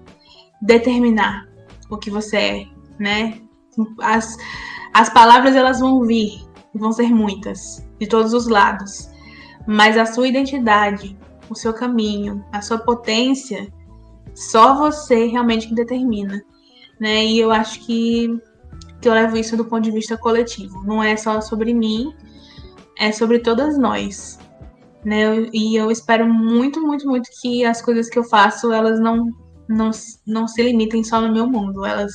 determinar o que você é, né? As palavras, elas vão vir, vão ser muitas, de todos os lados, mas a sua identidade, o seu caminho, a sua potência, só você realmente que determina, né? E eu acho que eu levo isso do ponto de vista coletivo, não é só sobre mim, é sobre todas nós, né? E eu espero muito, muito, muito que as coisas que eu faço, elas não se limitem só no meu mundo, elas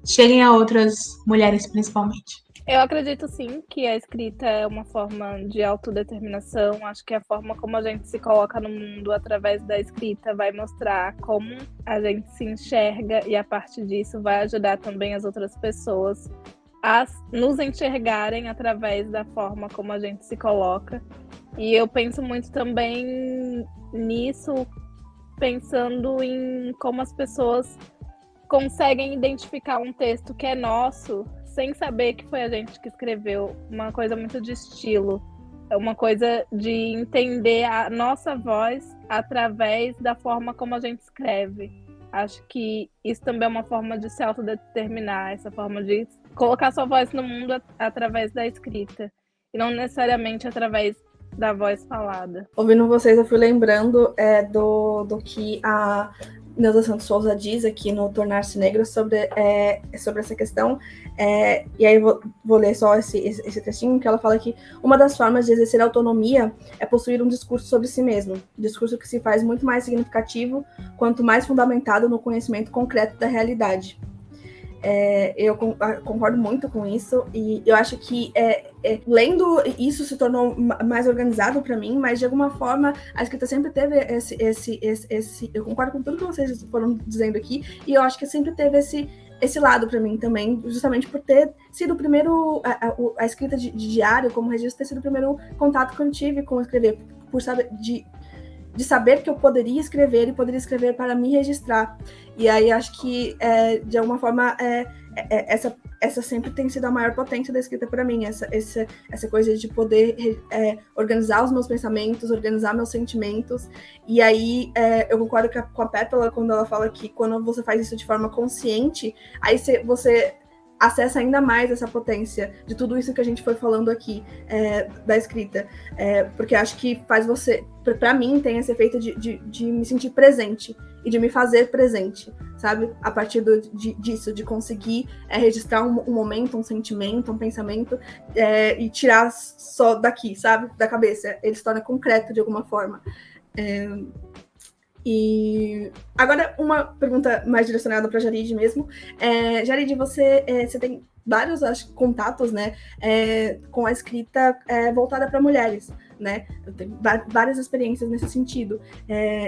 cheguem a outras mulheres principalmente. Eu acredito sim que a escrita é uma forma de autodeterminação. Acho que a forma como a gente se coloca no mundo através da escrita vai mostrar como a gente se enxerga, e a partir disso vai ajudar também as outras pessoas a nos enxergarem através da forma como a gente se coloca. E eu penso muito também nisso, pensando em como as pessoas conseguem identificar um texto que é nosso sem saber que foi a gente que escreveu. Uma coisa muito de estilo, é uma coisa de entender a nossa voz através da forma como a gente escreve. Acho que isso também é uma forma de se autodeterminar, essa forma de colocar sua voz no mundo através da escrita, e não necessariamente através da voz falada. Ouvindo vocês, eu fui lembrando do que a Neuza Santos Souza diz aqui no Tornar-se Negro sobre essa questão, e aí vou ler só esse trechinho, que ela fala que uma das formas de exercer autonomia é possuir um discurso sobre si mesmo, um discurso que se faz muito mais significativo quanto mais fundamentado no conhecimento concreto da realidade. Eu concordo muito com isso, e eu acho que lendo isso se tornou mais organizado para mim, mas de alguma forma a escrita sempre teve esse eu concordo com tudo que vocês foram dizendo aqui, e eu acho que sempre teve esse lado para mim também, justamente por ter sido o primeiro, a escrita de diário como registro, ter sido o primeiro contato que eu tive com escrever, por saber de saber que eu poderia escrever e poderia escrever para me registrar. E aí acho que, de alguma forma, essa sempre tem sido a maior potência da escrita para mim, essa coisa de poder organizar os meus pensamentos, organizar meus sentimentos. E aí eu concordo com a Pétala quando ela fala que quando você faz isso de forma consciente, aí você acessa ainda mais essa potência de tudo isso que a gente foi falando aqui da escrita, porque acho que faz você, para mim, tem esse efeito de me sentir presente e de me fazer presente, sabe? A partir disso, de conseguir registrar um momento, um sentimento, um pensamento, e tirar só daqui, sabe? Da cabeça. Ele se torna concreto de alguma forma. E agora uma pergunta mais direcionada para a Jarid mesmo. Jarid, você tem vários contatos, né, com a escrita voltada para mulheres, né? Eu tenho várias experiências nesse sentido.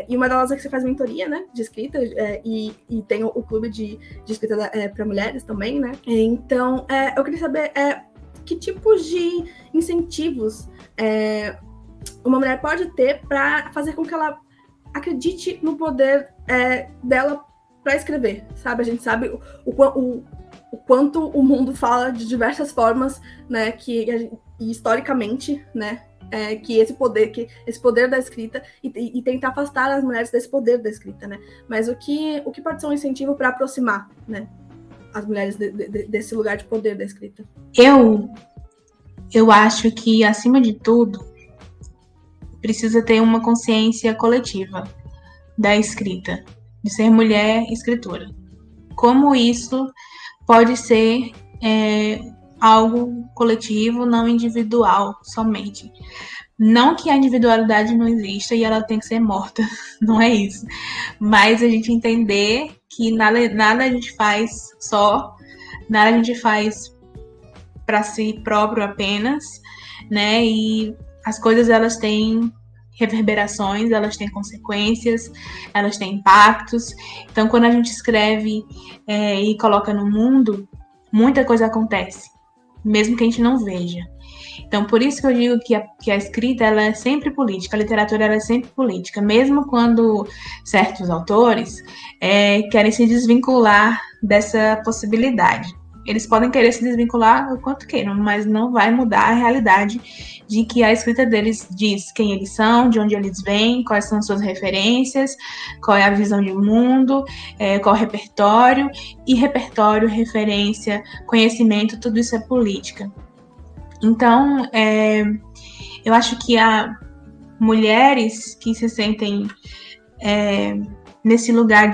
E uma delas é que você faz mentoria, né, de escrita, e tem o clube de escrita para mulheres também, né? Então, eu queria saber que tipos de incentivos uma mulher pode ter para fazer com que ela acredite no poder dela para escrever, sabe? A gente sabe o quanto o mundo fala de diversas formas, né, e historicamente, né, que esse poder da escrita e tentar afastar as mulheres desse poder da escrita, né? Mas o que pode ser um incentivo para aproximar, né, as mulheres desse lugar de poder da escrita? Eu acho que, acima de tudo, precisa ter uma consciência coletiva da escrita, de ser mulher escritora. Como isso pode ser algo coletivo, não individual somente. Não que a individualidade não exista e ela tem que ser morta, não é isso. Mas a gente entender que nada a gente faz só, nada a gente faz para si próprio apenas, né? E as coisas, elas têm reverberações, elas têm consequências, elas têm impactos. Então, quando a gente escreve e coloca no mundo, muita coisa acontece, mesmo que a gente não veja. Então, por isso que eu digo que a escrita, ela é sempre política, a literatura, ela é sempre política, mesmo quando certos autores querem se desvincular dessa possibilidade. Eles podem querer se desvincular o quanto queiram, mas não vai mudar a realidade de que a escrita deles diz quem eles são, de onde eles vêm, quais são suas referências, qual é a visão de mundo, qual é o repertório. E repertório, referência, conhecimento, tudo isso é política. Então, eu acho que há mulheres que se sentem nesse lugar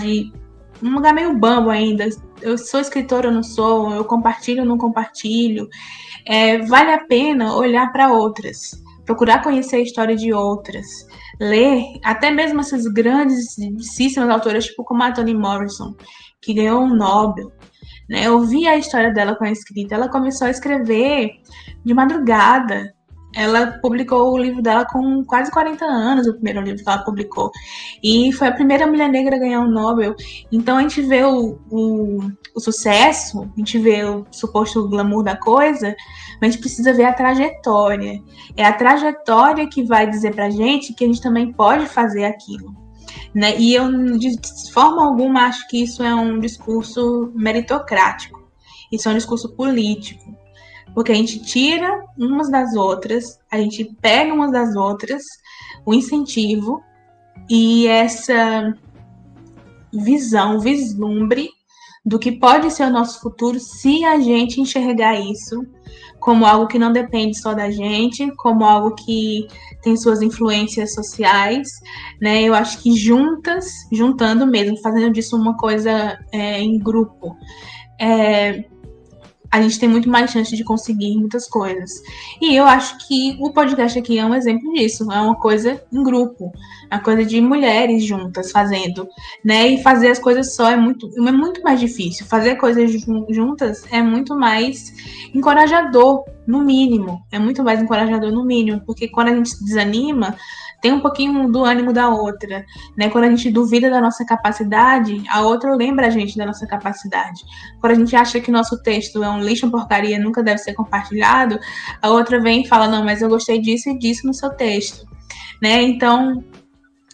um lugar meio bambo ainda. Eu sou escritora ou não sou? Eu compartilho ou não compartilho? Vale a pena olhar para outras, procurar conhecer a história de outras, ler até mesmo essas grandíssimas autoras, tipo como a Toni Morrison, que ganhou um Nobel. Né? Eu vi a história dela com a escrita. Ela começou a escrever de madrugada. Ela publicou o livro dela com quase 40 anos, o primeiro livro que ela publicou. E foi a primeira mulher negra a ganhar um Nobel. Então a gente vê o sucesso, a gente vê o suposto glamour da coisa, mas a gente precisa ver a trajetória. É a trajetória que vai dizer pra gente que a gente também pode fazer aquilo. Né? E eu, de forma alguma, acho que isso é um discurso meritocrático. Isso é um discurso político. Porque a gente tira umas das outras, a gente pega umas das outras, o incentivo e essa visão, vislumbre do que pode ser o nosso futuro se a gente enxergar isso como algo que não depende só da gente, como algo que tem suas influências sociais, né? Eu acho que juntando mesmo, fazendo disso uma coisa em grupo, a gente tem muito mais chance de conseguir muitas coisas. E eu acho que o podcast aqui é um exemplo disso. É uma coisa em grupo, uma coisa de mulheres juntas fazendo, né? E fazer as coisas só é muito mais difícil. Fazer coisas juntas é muito mais encorajador, no mínimo. É muito mais encorajador, no mínimo. Porque quando a gente se desanima, tem um pouquinho do ânimo da outra, né? Quando a gente duvida da nossa capacidade, a outra lembra a gente da nossa capacidade. Quando a gente acha que nosso texto é um lixo, uma porcaria, nunca deve ser compartilhado, a outra vem e fala, não, mas eu gostei disso e disso no seu texto, né? Então,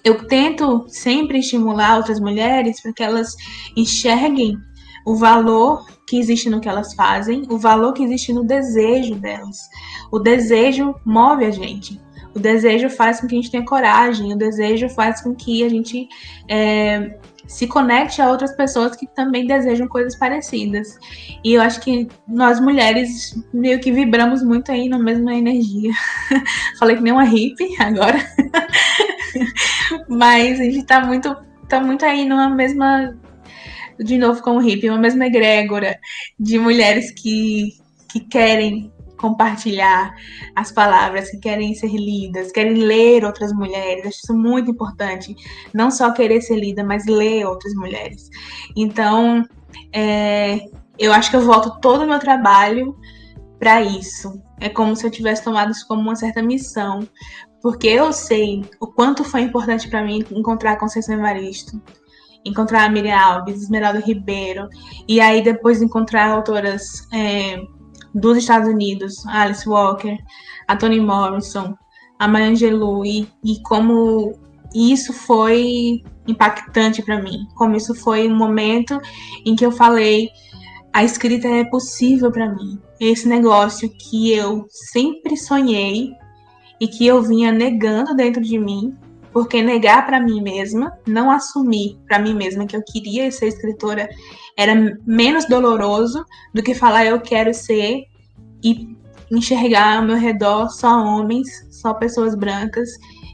eu tento sempre estimular outras mulheres para que elas enxerguem o valor que existe no que elas fazem, o valor que existe no desejo delas. O desejo move a gente. O desejo faz com que a gente tenha coragem, o desejo faz com que a gente se conecte a outras pessoas que também desejam coisas parecidas. E eu acho que nós mulheres meio que vibramos muito aí na mesma energia. Falei que nem uma hippie agora. Mas a gente tá muito aí numa mesma, de novo como hippie, uma mesma egrégora de mulheres que querem compartilhar as palavras, que querem ser lidas, querem ler outras mulheres. Acho isso muito importante. Não só querer ser lida, mas ler outras mulheres. Então, eu acho que eu volto todo o meu trabalho para isso. É como se eu tivesse tomado isso como uma certa missão. porque eu sei o quanto foi importante para mim encontrar a Conceição Evaristo, encontrar a Miriam Alves, Esmeralda Ribeiro, e aí depois encontrar autoras dos Estados Unidos, a Alice Walker, a Toni Morrison, a Maya Angelou, e como isso foi impactante para mim, como isso foi um momento em que eu falei, a escrita é possível para mim. Esse negócio que eu sempre sonhei e que eu vinha negando dentro de mim, porque negar para mim mesma, não assumir para mim mesma que eu queria ser escritora, era menos doloroso do que falar eu quero ser e enxergar ao meu redor só homens, só pessoas brancas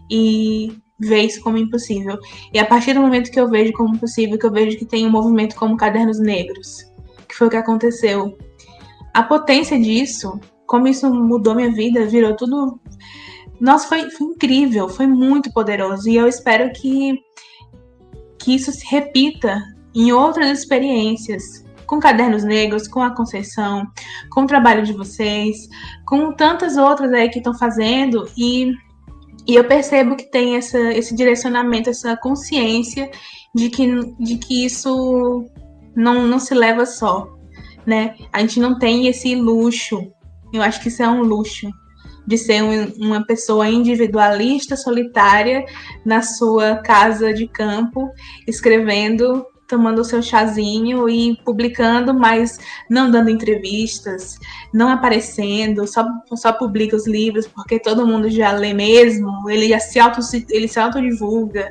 e ver isso como impossível. E a partir do momento que eu vejo como possível, que eu vejo que tem um movimento como Cadernos Negros, que foi o que aconteceu, a potência disso, como isso mudou minha vida, virou tudo... Nossa, foi incrível, foi muito poderoso. E eu espero que isso se repita em outras experiências, com Cadernos Negros, com a Conceição, com o trabalho de vocês, com tantas outras aí que estão fazendo. E eu percebo que tem esse direcionamento, essa consciência de que isso não se leva só, né? A gente não tem esse luxo. Eu acho que isso é um luxo, de ser uma pessoa individualista, solitária, na sua casa de campo, escrevendo, tomando o seu chazinho e publicando, mas não dando entrevistas, não aparecendo, só publica os livros porque todo mundo já lê mesmo, ele se autodivulga,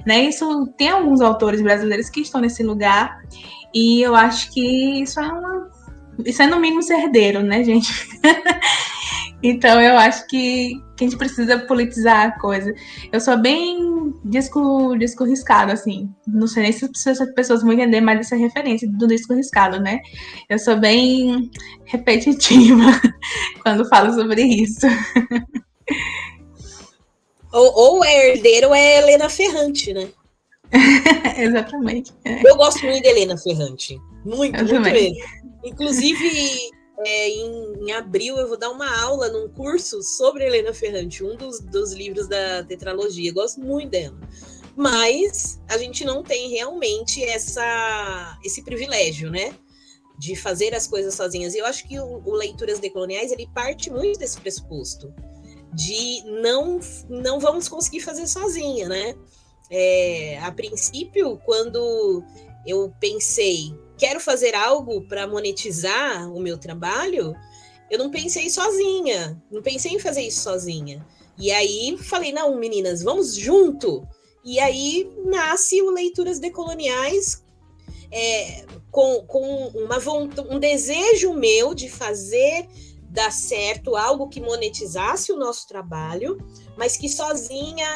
né? Isso tem alguns autores brasileiros que estão nesse lugar, e eu acho que isso é no mínimo ser herdeiro, né, gente? Então, eu acho que a gente precisa politizar a coisa. Eu sou bem disco riscado, assim. Não sei nem se as pessoas vão entender mais essa referência do disco riscado, né? Eu sou bem repetitiva quando falo sobre isso. Ou é herdeiro ou é Helena Ferrante, né? Exatamente. Eu gosto muito de Helena Ferrante. Muito também. mesmo. Inclusive... em abril eu vou dar uma aula num curso sobre Helena Ferrante, um dos livros da tetralogia. Eu gosto muito dela. Mas a gente não tem realmente esse privilégio, né? De fazer as coisas sozinhas. E eu acho que o Leituras Decoloniais, ele parte muito desse pressuposto. De não vamos conseguir fazer sozinha, né? A princípio, quando eu pensei... quero fazer algo para monetizar o meu trabalho, eu não pensei sozinha, não pensei em fazer isso sozinha. E aí falei, não, meninas, vamos junto. E aí nasce o Leituras Decoloniais com um desejo meu de fazer dar certo algo que monetizasse o nosso trabalho, mas que sozinha...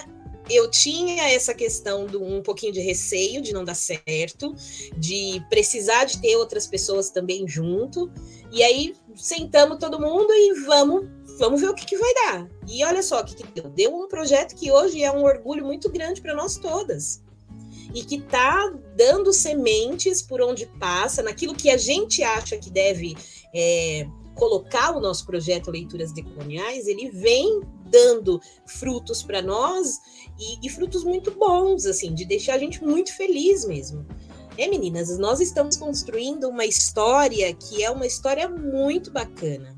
eu tinha essa questão de um pouquinho de receio de não dar certo, de precisar de ter outras pessoas também junto, e aí sentamos todo mundo e vamos ver o que vai dar. E olha só o que deu. Deu um projeto que hoje é um orgulho muito grande para nós todas, e que está dando sementes por onde passa, naquilo que a gente acha que deve colocar o nosso projeto Leituras Decoloniais, ele vem dando frutos para nós, e frutos muito bons, assim, de deixar a gente muito feliz mesmo. Meninas, nós estamos construindo uma história que é uma história muito bacana,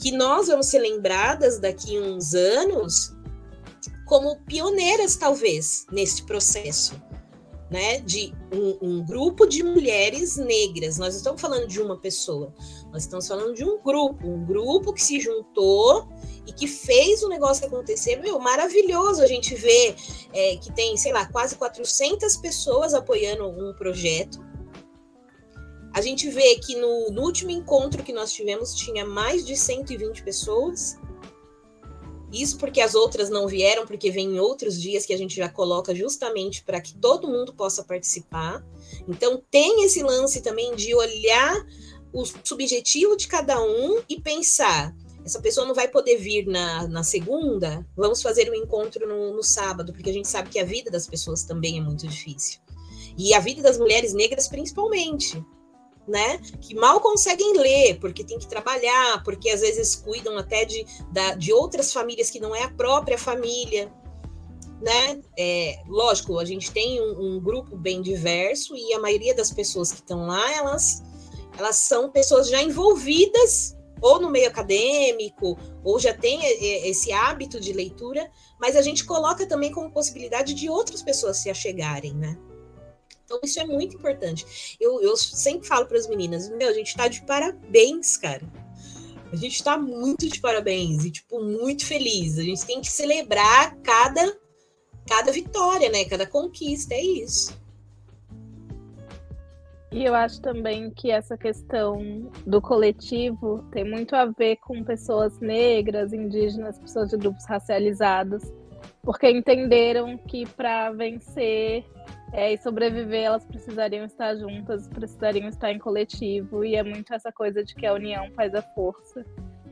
que nós vamos ser lembradas daqui a uns anos como pioneiras, talvez, nesse processo, né, de um grupo de mulheres negras. Nós não estamos falando de uma pessoa, nós estamos falando de um grupo que se juntou e que fez o negócio acontecer. Maravilhoso a gente ver que tem, sei lá, quase 400 pessoas apoiando um projeto. A gente vê que no último encontro que nós tivemos tinha mais de 120 pessoas. Isso porque as outras não vieram, porque vem em outros dias que a gente já coloca justamente para que todo mundo possa participar. Então tem esse lance também de olhar o subjetivo de cada um e pensar, essa pessoa não vai poder vir na segunda, vamos fazer um encontro no sábado, porque a gente sabe que a vida das pessoas também é muito difícil. E a vida das mulheres negras principalmente. né, que mal conseguem ler, porque tem que trabalhar, porque às vezes cuidam até de outras famílias que não é a própria família, né? Lógico, a gente tem um grupo bem diverso e a maioria das pessoas que estão lá, elas são pessoas já envolvidas ou no meio acadêmico, ou já tem esse hábito de leitura, mas a gente coloca também como possibilidade de outras pessoas se achegarem, né? Então, isso é muito importante. Eu sempre falo para as meninas, a gente está de parabéns, cara. A gente está muito de parabéns e, tipo, muito feliz. A gente tem que celebrar cada vitória, né? Cada conquista, é isso. E eu acho também que essa questão do coletivo tem muito a ver com pessoas negras, indígenas, pessoas de grupos racializados, porque entenderam que para vencer e sobreviver, elas precisariam estar juntas, precisariam estar em coletivo, e é muito essa coisa de que a união faz a força.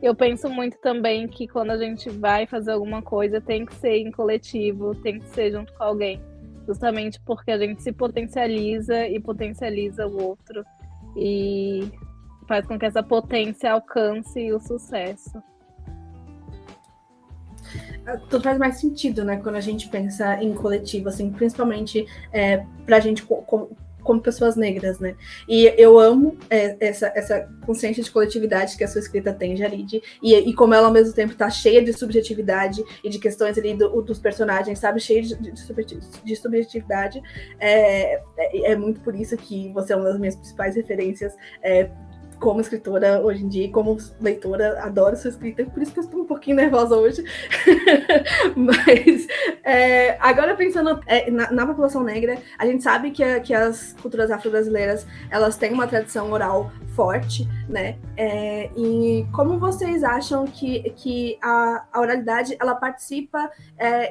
Eu penso muito também que quando a gente vai fazer alguma coisa, tem que ser em coletivo, tem que ser junto com alguém, justamente porque a gente se potencializa e potencializa o outro, e faz com que essa potência alcance o sucesso. Tudo faz mais sentido, né, quando a gente pensa em coletivo, assim, principalmente pra gente como pessoas negras, né? E eu amo essa consciência de coletividade que a sua escrita tem, Jarid, e como ela ao mesmo tempo tá cheia de subjetividade e de questões ali dos personagens, sabe? Cheia de subjetividade. É muito por isso que você é uma das minhas principais referências como escritora hoje em dia, como leitora, adoro sua escrita, por isso que eu estou um pouquinho nervosa hoje. Mas agora pensando na população negra, a gente sabe que as culturas afro-brasileiras, elas têm uma tradição oral forte, né? E como vocês acham que a oralidade, ela participa,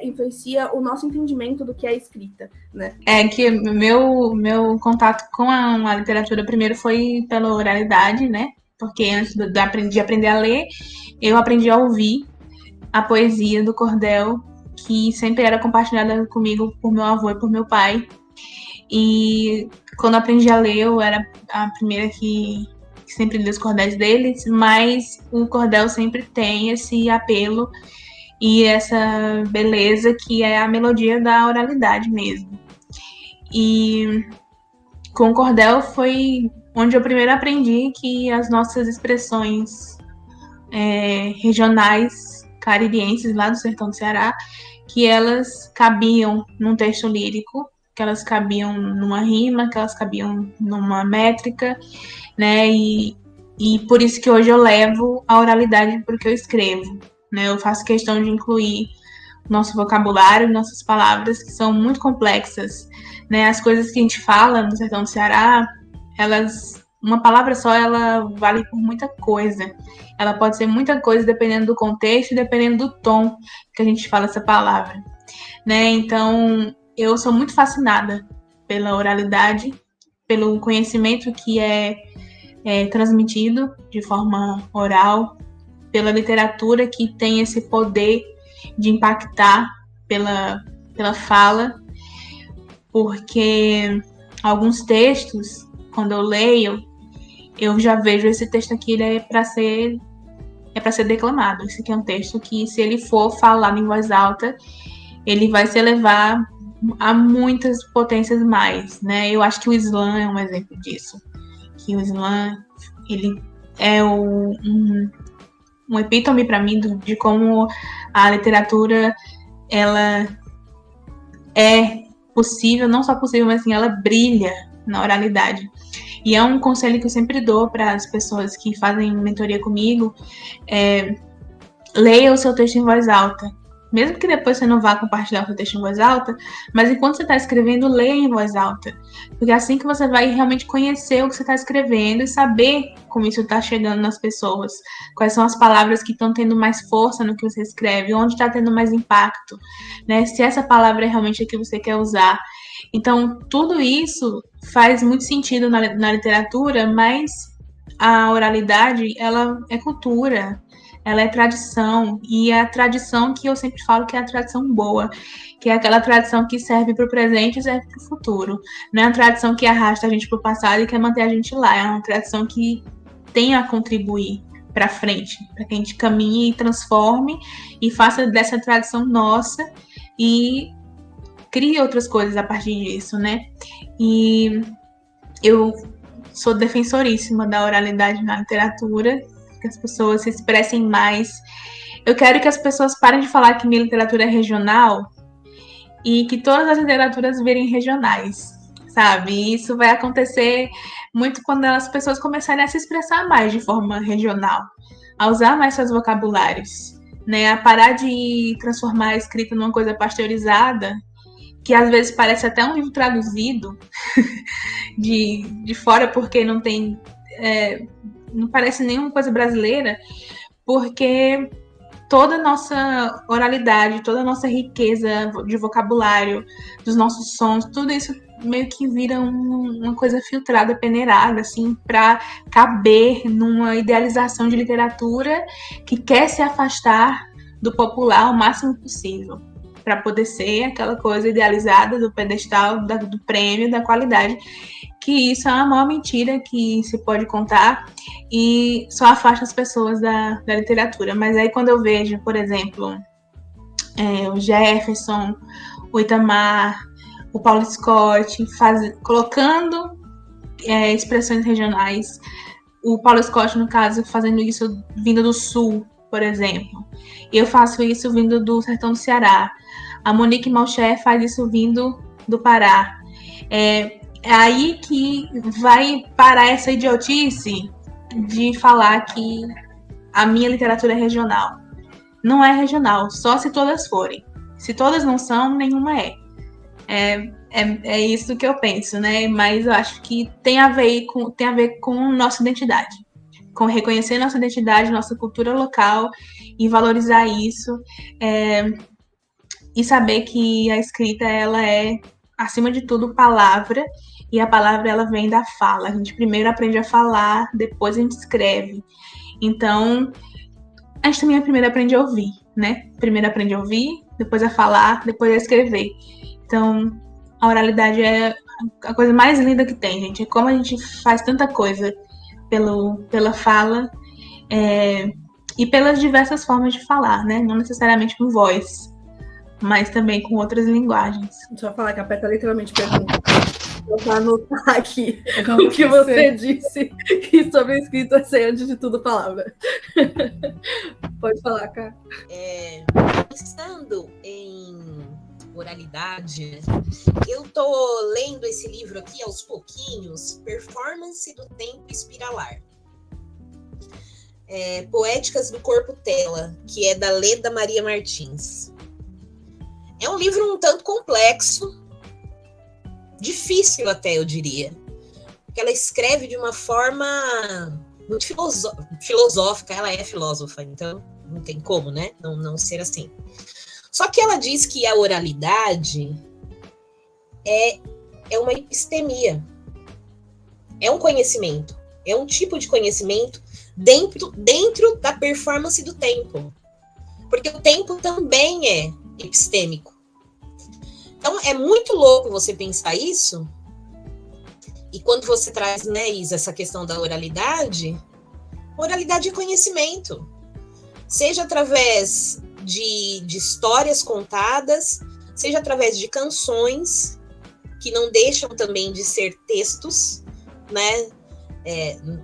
influencia o nosso entendimento do que é escrita, né? Que meu contato com a literatura primeiro foi pela oralidade, né? Porque antes de aprender a ler, eu aprendi a ouvir a poesia do cordel, que sempre era compartilhada comigo por meu avô e por meu pai. E quando eu aprendi a ler, eu era a primeira que sempre li os cordéis deles, mas o cordel sempre tem esse apelo e essa beleza que é a melodia da oralidade mesmo. E com o cordel foi onde eu primeiro aprendi que as nossas expressões regionais caririenses lá do sertão do Ceará, que elas cabiam num texto lírico, que elas cabiam numa rima, que elas cabiam numa métrica, né? E por isso que hoje eu levo a oralidade para o que eu escrevo, né? Eu faço questão de incluir nosso vocabulário, nossas palavras, que são muito complexas, né? As coisas que a gente fala no sertão do Ceará, uma palavra só, ela vale por muita coisa. Ela pode ser muita coisa dependendo do contexto e dependendo do tom que a gente fala essa palavra, né? Então, eu sou muito fascinada pela oralidade, pelo conhecimento que é transmitido de forma oral, pela literatura que tem esse poder de impactar pela fala, porque alguns textos, quando eu leio, eu já vejo esse texto aqui, ele é para ser declamado. Esse aqui é um texto que, se ele for falado em voz alta, ele vai se elevar a muitas potências mais, né? Eu acho que o slam é um exemplo disso. Que o slam, ele é um epítome para mim de como a literatura, ela é possível, não só possível, mas assim, ela brilha na oralidade. E é um conselho que eu sempre dou para as pessoas que fazem mentoria comigo, leia o seu texto em voz alta. Mesmo que depois você não vá compartilhar o seu texto em voz alta, mas enquanto você está escrevendo, leia em voz alta. Porque é assim que você vai realmente conhecer o que você está escrevendo e saber como isso está chegando nas pessoas. Quais são as palavras que estão tendo mais força no que você escreve, onde está tendo mais impacto, né? Se essa palavra é realmente a que você quer usar. Então, tudo isso faz muito sentido na literatura, mas a oralidade, ela é cultura, ela é tradição, e é a tradição que eu sempre falo que é a tradição boa, que é aquela tradição que serve para o presente e serve para o futuro. Não é uma tradição que arrasta a gente para o passado e quer manter a gente lá, é uma tradição que tem a contribuir para frente, para que a gente caminhe e transforme e faça dessa tradição nossa e crie outras coisas a partir disso, né? E eu sou defensoríssima da oralidade na literatura, que as pessoas se expressem mais. Eu quero que as pessoas parem de falar que minha literatura é regional e que todas as literaturas virem regionais, sabe? E isso vai acontecer muito quando as pessoas começarem a se expressar mais de forma regional, a usar mais seus vocabulários, né? A parar de transformar a escrita numa coisa pasteurizada, que às vezes parece até um livro traduzido de fora, porque não tem... não parece nenhuma coisa brasileira, porque toda a nossa oralidade, toda a nossa riqueza de vocabulário, dos nossos sons, tudo isso meio que vira uma coisa filtrada, peneirada, assim, para caber numa idealização de literatura que quer se afastar do popular o máximo possível, para poder ser aquela coisa idealizada do pedestal, do prêmio, da qualidade, que isso é a maior mentira que se pode contar e só afasta as pessoas da literatura. Mas aí quando eu vejo, por exemplo, o Jefferson, o Itamar, o Paulo Scott colocando expressões regionais, o Paulo Scott, no caso, fazendo isso vindo do Sul, por exemplo. Eu faço isso vindo do sertão do Ceará. A Monique Malcher faz isso vindo do Pará. É aí que vai parar essa idiotice de falar que a minha literatura é regional. Não é regional, só se todas forem. Se todas não são, nenhuma é. É isso que eu penso, né? Mas eu acho que tem a ver com nossa identidade. Com reconhecer nossa identidade, nossa cultura local e valorizar isso. E saber que a escrita, ela é, acima de tudo, palavra, e a palavra, ela vem da fala. A gente primeiro aprende a falar, depois a gente escreve. Então, a gente também primeiro aprende a ouvir, né? Primeiro aprende a ouvir, depois a falar, depois a escrever. Então, a oralidade é a coisa mais linda que tem, gente. É como a gente faz tanta coisa pela fala e pelas diversas formas de falar, né? Não necessariamente com voz, mas também com outras linguagens. Deixa eu falar que a Peta literalmente pergunta. Eu vou anotar aqui o que você disse que sobre a escrita ser, antes de tudo, palavra. Pode falar, Cá. Pensando em oralidade, eu tô lendo esse livro aqui aos pouquinhos, Performance do Tempo Espiralar. Poéticas do Corpo Tela, que é da Leda Maria Martins. É um livro um tanto complexo, difícil até, eu diria. Porque ela escreve de uma forma muito filosófica, ela é filósofa, então não tem como, né? Não ser assim. Só que ela diz que a oralidade é uma epistemia. É um conhecimento. É um tipo de conhecimento dentro da performance do tempo. Porque o tempo também é epistêmico. Então, é muito louco você pensar isso. E quando você traz, né, Isa, essa questão da oralidade é conhecimento. Seja através de histórias contadas, seja através de canções, que não deixam também de ser textos, né,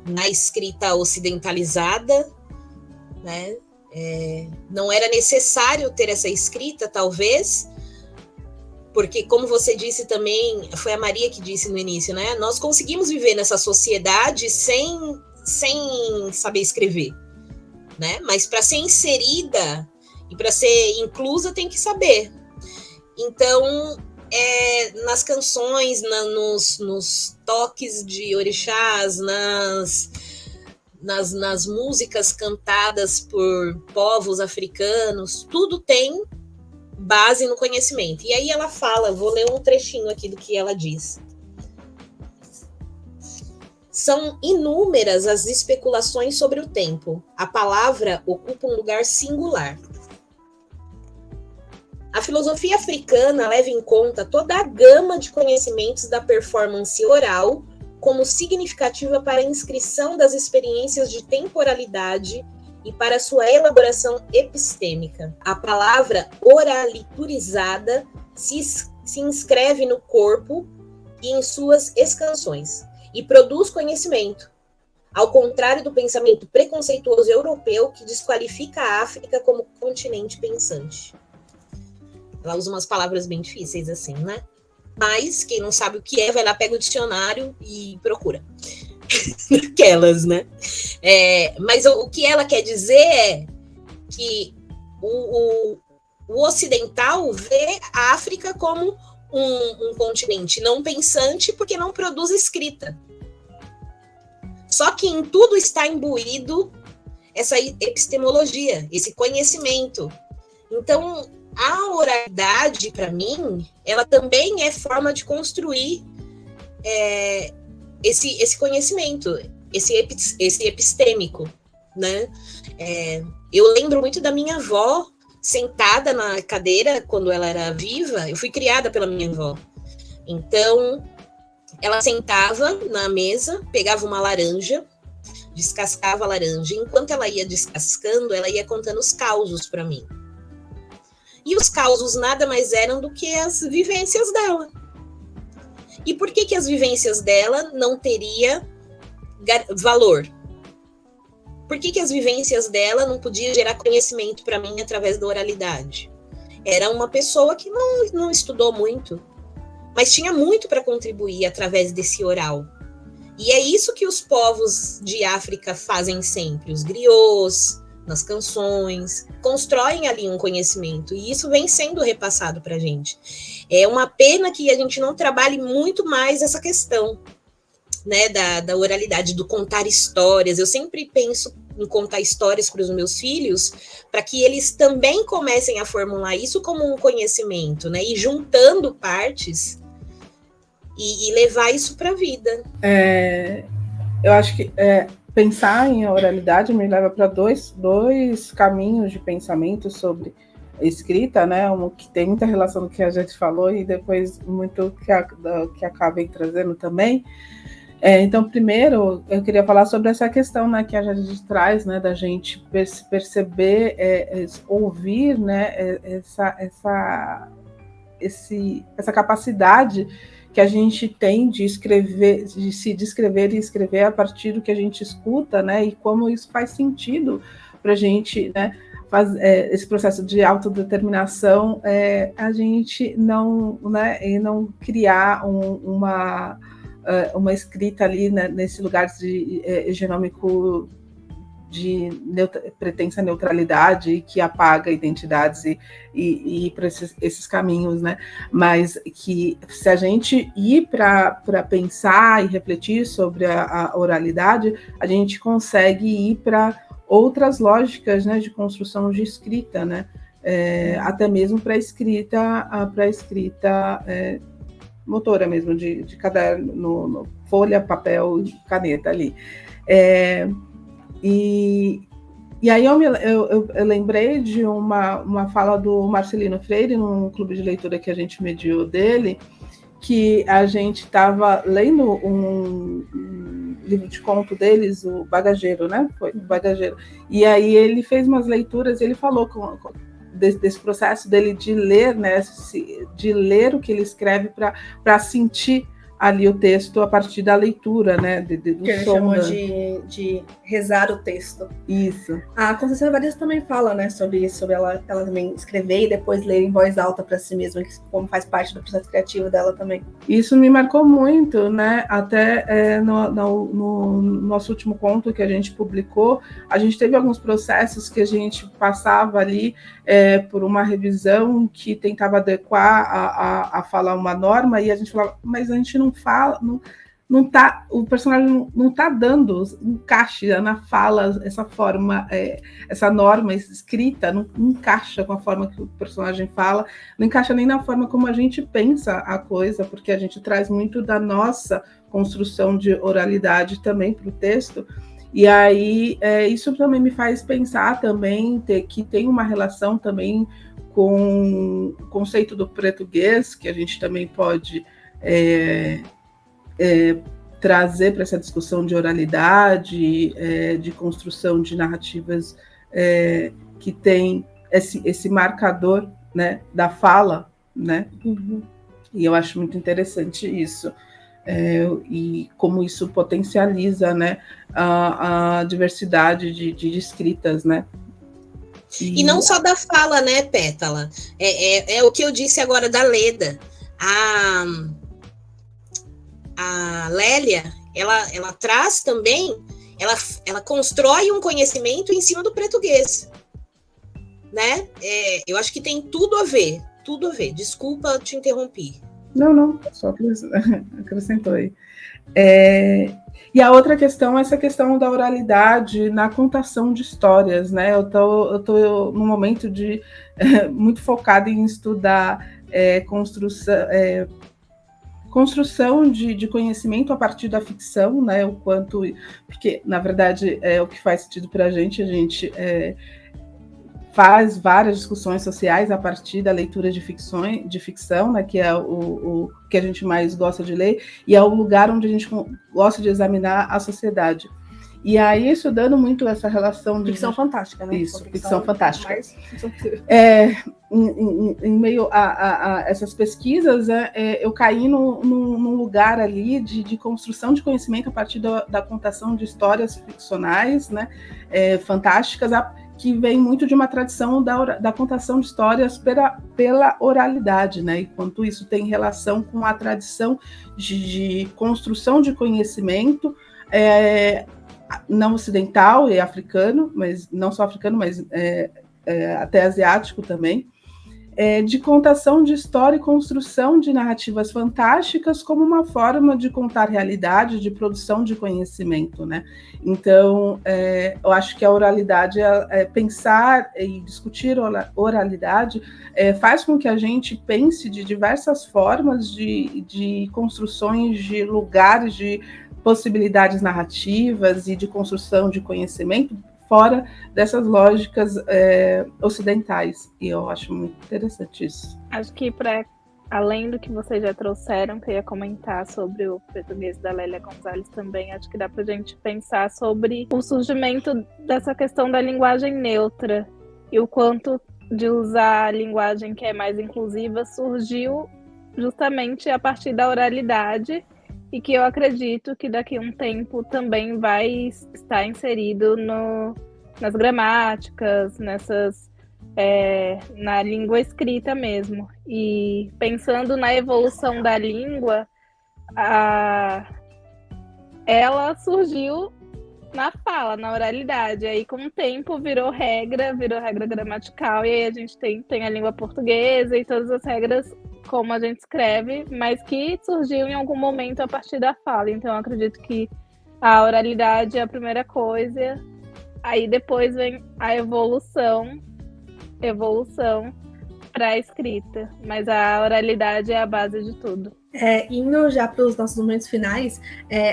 na escrita ocidentalizada, né? Não era necessário ter essa escrita, talvez, porque, como você disse também, foi a Maria que disse no início, né? Nós conseguimos viver nessa sociedade sem saber escrever, né? Mas para ser inserida e para ser inclusa tem que saber. Então, nas canções, nos toques de orixás, nas músicas cantadas por povos africanos, tudo tem base no conhecimento. E aí ela fala, vou ler um trechinho aqui do que ela diz. São inúmeras as especulações sobre o tempo. A palavra ocupa um lugar singular. A filosofia africana leva em conta toda a gama de conhecimentos da performance oral como significativa para a inscrição das experiências de temporalidade e para sua elaboração epistêmica. A palavra oraliturizada se inscreve no corpo e em suas escansões, e produz conhecimento, ao contrário do pensamento preconceituoso europeu que desqualifica a África como continente pensante. Ela usa umas palavras bem difíceis assim, né? Mas quem não sabe o que é, vai lá, pega o dicionário e procura. Aquelas, né? Mas o que ela quer dizer é que o ocidental vê a África como um continente não pensante porque não produz escrita. Só que em tudo está imbuído essa epistemologia, esse conhecimento. Então, a oralidade, para mim, ela também é forma de construir esse conhecimento, esse epistêmico, né? Eu lembro muito da minha avó sentada na cadeira quando ela era viva. Eu fui criada pela minha avó. Então, ela sentava na mesa, pegava uma laranja, descascava a laranja. Enquanto ela ia descascando, ela ia contando os causos para mim. E os causos nada mais eram do que as vivências dela. E por que as vivências dela não teriam valor? Por que as vivências dela não podiam gerar conhecimento para mim através da oralidade? Era uma pessoa que não estudou muito, mas tinha muito para contribuir através desse oral. E é isso que os povos de África fazem sempre, os griots, nas canções, constroem ali um conhecimento, e isso vem sendo repassado para a gente. É uma pena que a gente não trabalhe muito mais essa questão, né, da oralidade, do contar histórias. Eu sempre penso em contar histórias para os meus filhos, para que eles também comecem a formular isso como um conhecimento, né, e juntando partes e levar isso para a vida. Eu acho que pensar em oralidade me leva para dois caminhos de pensamento sobre escrita, né? Um que tem muita relação com o que a gente falou e depois muito que a Ká vem trazendo também. Então, primeiro, eu queria falar sobre essa questão, né, que a gente traz, né, da gente perceber, ouvir, né, essa capacidade que a gente tem de escrever, de se descrever e escrever a partir do que a gente escuta, né, e como isso faz sentido para a gente, né, esse processo de autodeterminação, a gente não, né, e não criar uma escrita ali, né, nesse lugar de genômico de pretensa neutralidade que apaga identidades e para esses caminhos, né? Mas que se a gente ir para pensar e refletir sobre a oralidade, a gente consegue ir para outras lógicas, né, de construção de escrita, né? Até mesmo para a escrita motora mesmo, de caderno, folha, papel e caneta ali. E aí eu lembrei de uma fala do Marcelino Freire, num clube de leitura que a gente mediu dele, que a gente estava lendo um livro de conto deles, o Bagageiro, né? Foi o Bagageiro. E aí ele fez umas leituras, ele falou desse processo dele de ler, né? De ler o que ele escreve para sentir ali o texto a partir da leitura, né? Do que ele chamou de rezar o texto. Isso. A Conceição Evaristo também fala, né, sobre isso, sobre ela também escrever e depois ler em voz alta para si mesma, como faz parte do processo criativo dela também. Isso me marcou muito, né? Até no nosso último conto que a gente publicou, a gente teve alguns processos que a gente passava ali por uma revisão que tentava adequar a falar uma norma, e a gente falava, mas a gente não fala, o personagem não está dando encaixe na fala, essa forma, essa norma escrita não encaixa com a forma que o personagem fala, não encaixa nem na forma como a gente pensa a coisa, porque a gente traz muito da nossa construção de oralidade também para o texto, e aí isso também me faz pensar também que tem uma relação também com o conceito do português, que a gente também pode trazer para essa discussão de oralidade, de construção de narrativas que tem esse marcador, né, da fala, né? Uhum. E eu acho muito interessante isso. E como isso potencializa, né, a diversidade de escritas, né? E não só da fala, né, Pétala? É o que eu disse agora da Leda. A Lélia, ela traz também, ela constrói um conhecimento em cima do português, né? Eu acho que tem tudo a ver. Desculpa, te interrompi. Não, só acrescentou aí. E a outra questão é essa questão da oralidade na contação de histórias, né? Eu tô no momento muito focada em estudar construção de conhecimento a partir da ficção, né? Porque na verdade é o que faz sentido para a gente faz várias discussões sociais a partir da leitura de ficção, né, que é o que a gente mais gosta de ler, e é o lugar onde a gente gosta de examinar a sociedade. E aí, estudando muito essa relação de... Ficção fantástica, né? Isso, ficção fantástica. Em meio a essas pesquisas, eu caí num lugar ali de construção de conhecimento a partir da contação de histórias ficcionais, né, fantásticas, que vem muito de uma tradição da contação de histórias pela oralidade, né? E quanto isso tem relação com a tradição de construção de conhecimento não ocidental e africano, mas não só africano, mas até asiático também, de contação de história e construção de narrativas fantásticas como uma forma de contar realidade, de produção de conhecimento, né? Então, eu acho que a oralidade, pensar e discutir oralidade, faz com que a gente pense de diversas formas de construções de lugares, de possibilidades narrativas e de construção de conhecimento fora dessas lógicas ocidentais. E eu acho muito interessante isso. Acho que, além do que vocês já trouxeram, que eu ia comentar sobre o português da Lélia Gonzalez também, acho que dá pra gente pensar sobre o surgimento dessa questão da linguagem neutra e o quanto de usar a linguagem que é mais inclusiva surgiu justamente a partir da oralidade, e que eu acredito que daqui a um tempo também vai estar inserido nas gramáticas, na língua escrita mesmo. E pensando na evolução da língua, ela surgiu na fala, na oralidade. Aí com o tempo virou regra gramatical, e aí a gente tem a língua portuguesa e todas as regras como a gente escreve, mas que surgiu em algum momento a partir da fala. Então, eu acredito que a oralidade é a primeira coisa, aí depois vem a evolução para a escrita, mas a oralidade é a base de tudo. Indo já para os nossos momentos finais,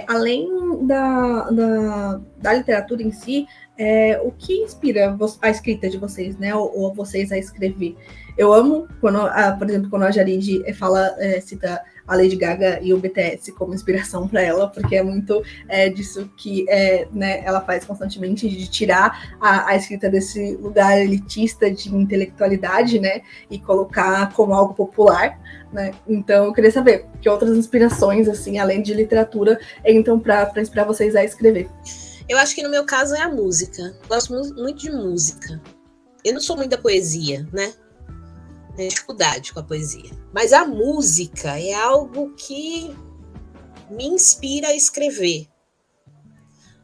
além da literatura em si, o que inspira a escrita de vocês, né? Ou vocês a escrever? Eu amo, por exemplo, quando a Jarid cita a Lady Gaga e o BTS como inspiração para ela, porque é muito disso que né, ela faz constantemente, de tirar a escrita desse lugar elitista de intelectualidade, né, e colocar como algo popular, né? Então eu queria saber que outras inspirações, assim, além de literatura, entram para inspirar vocês a escrever. Eu acho que no meu caso é a música. Gosto muito de música. Eu não sou muito da poesia, né? Tenho dificuldade com a poesia. Mas a música é algo que me inspira a escrever.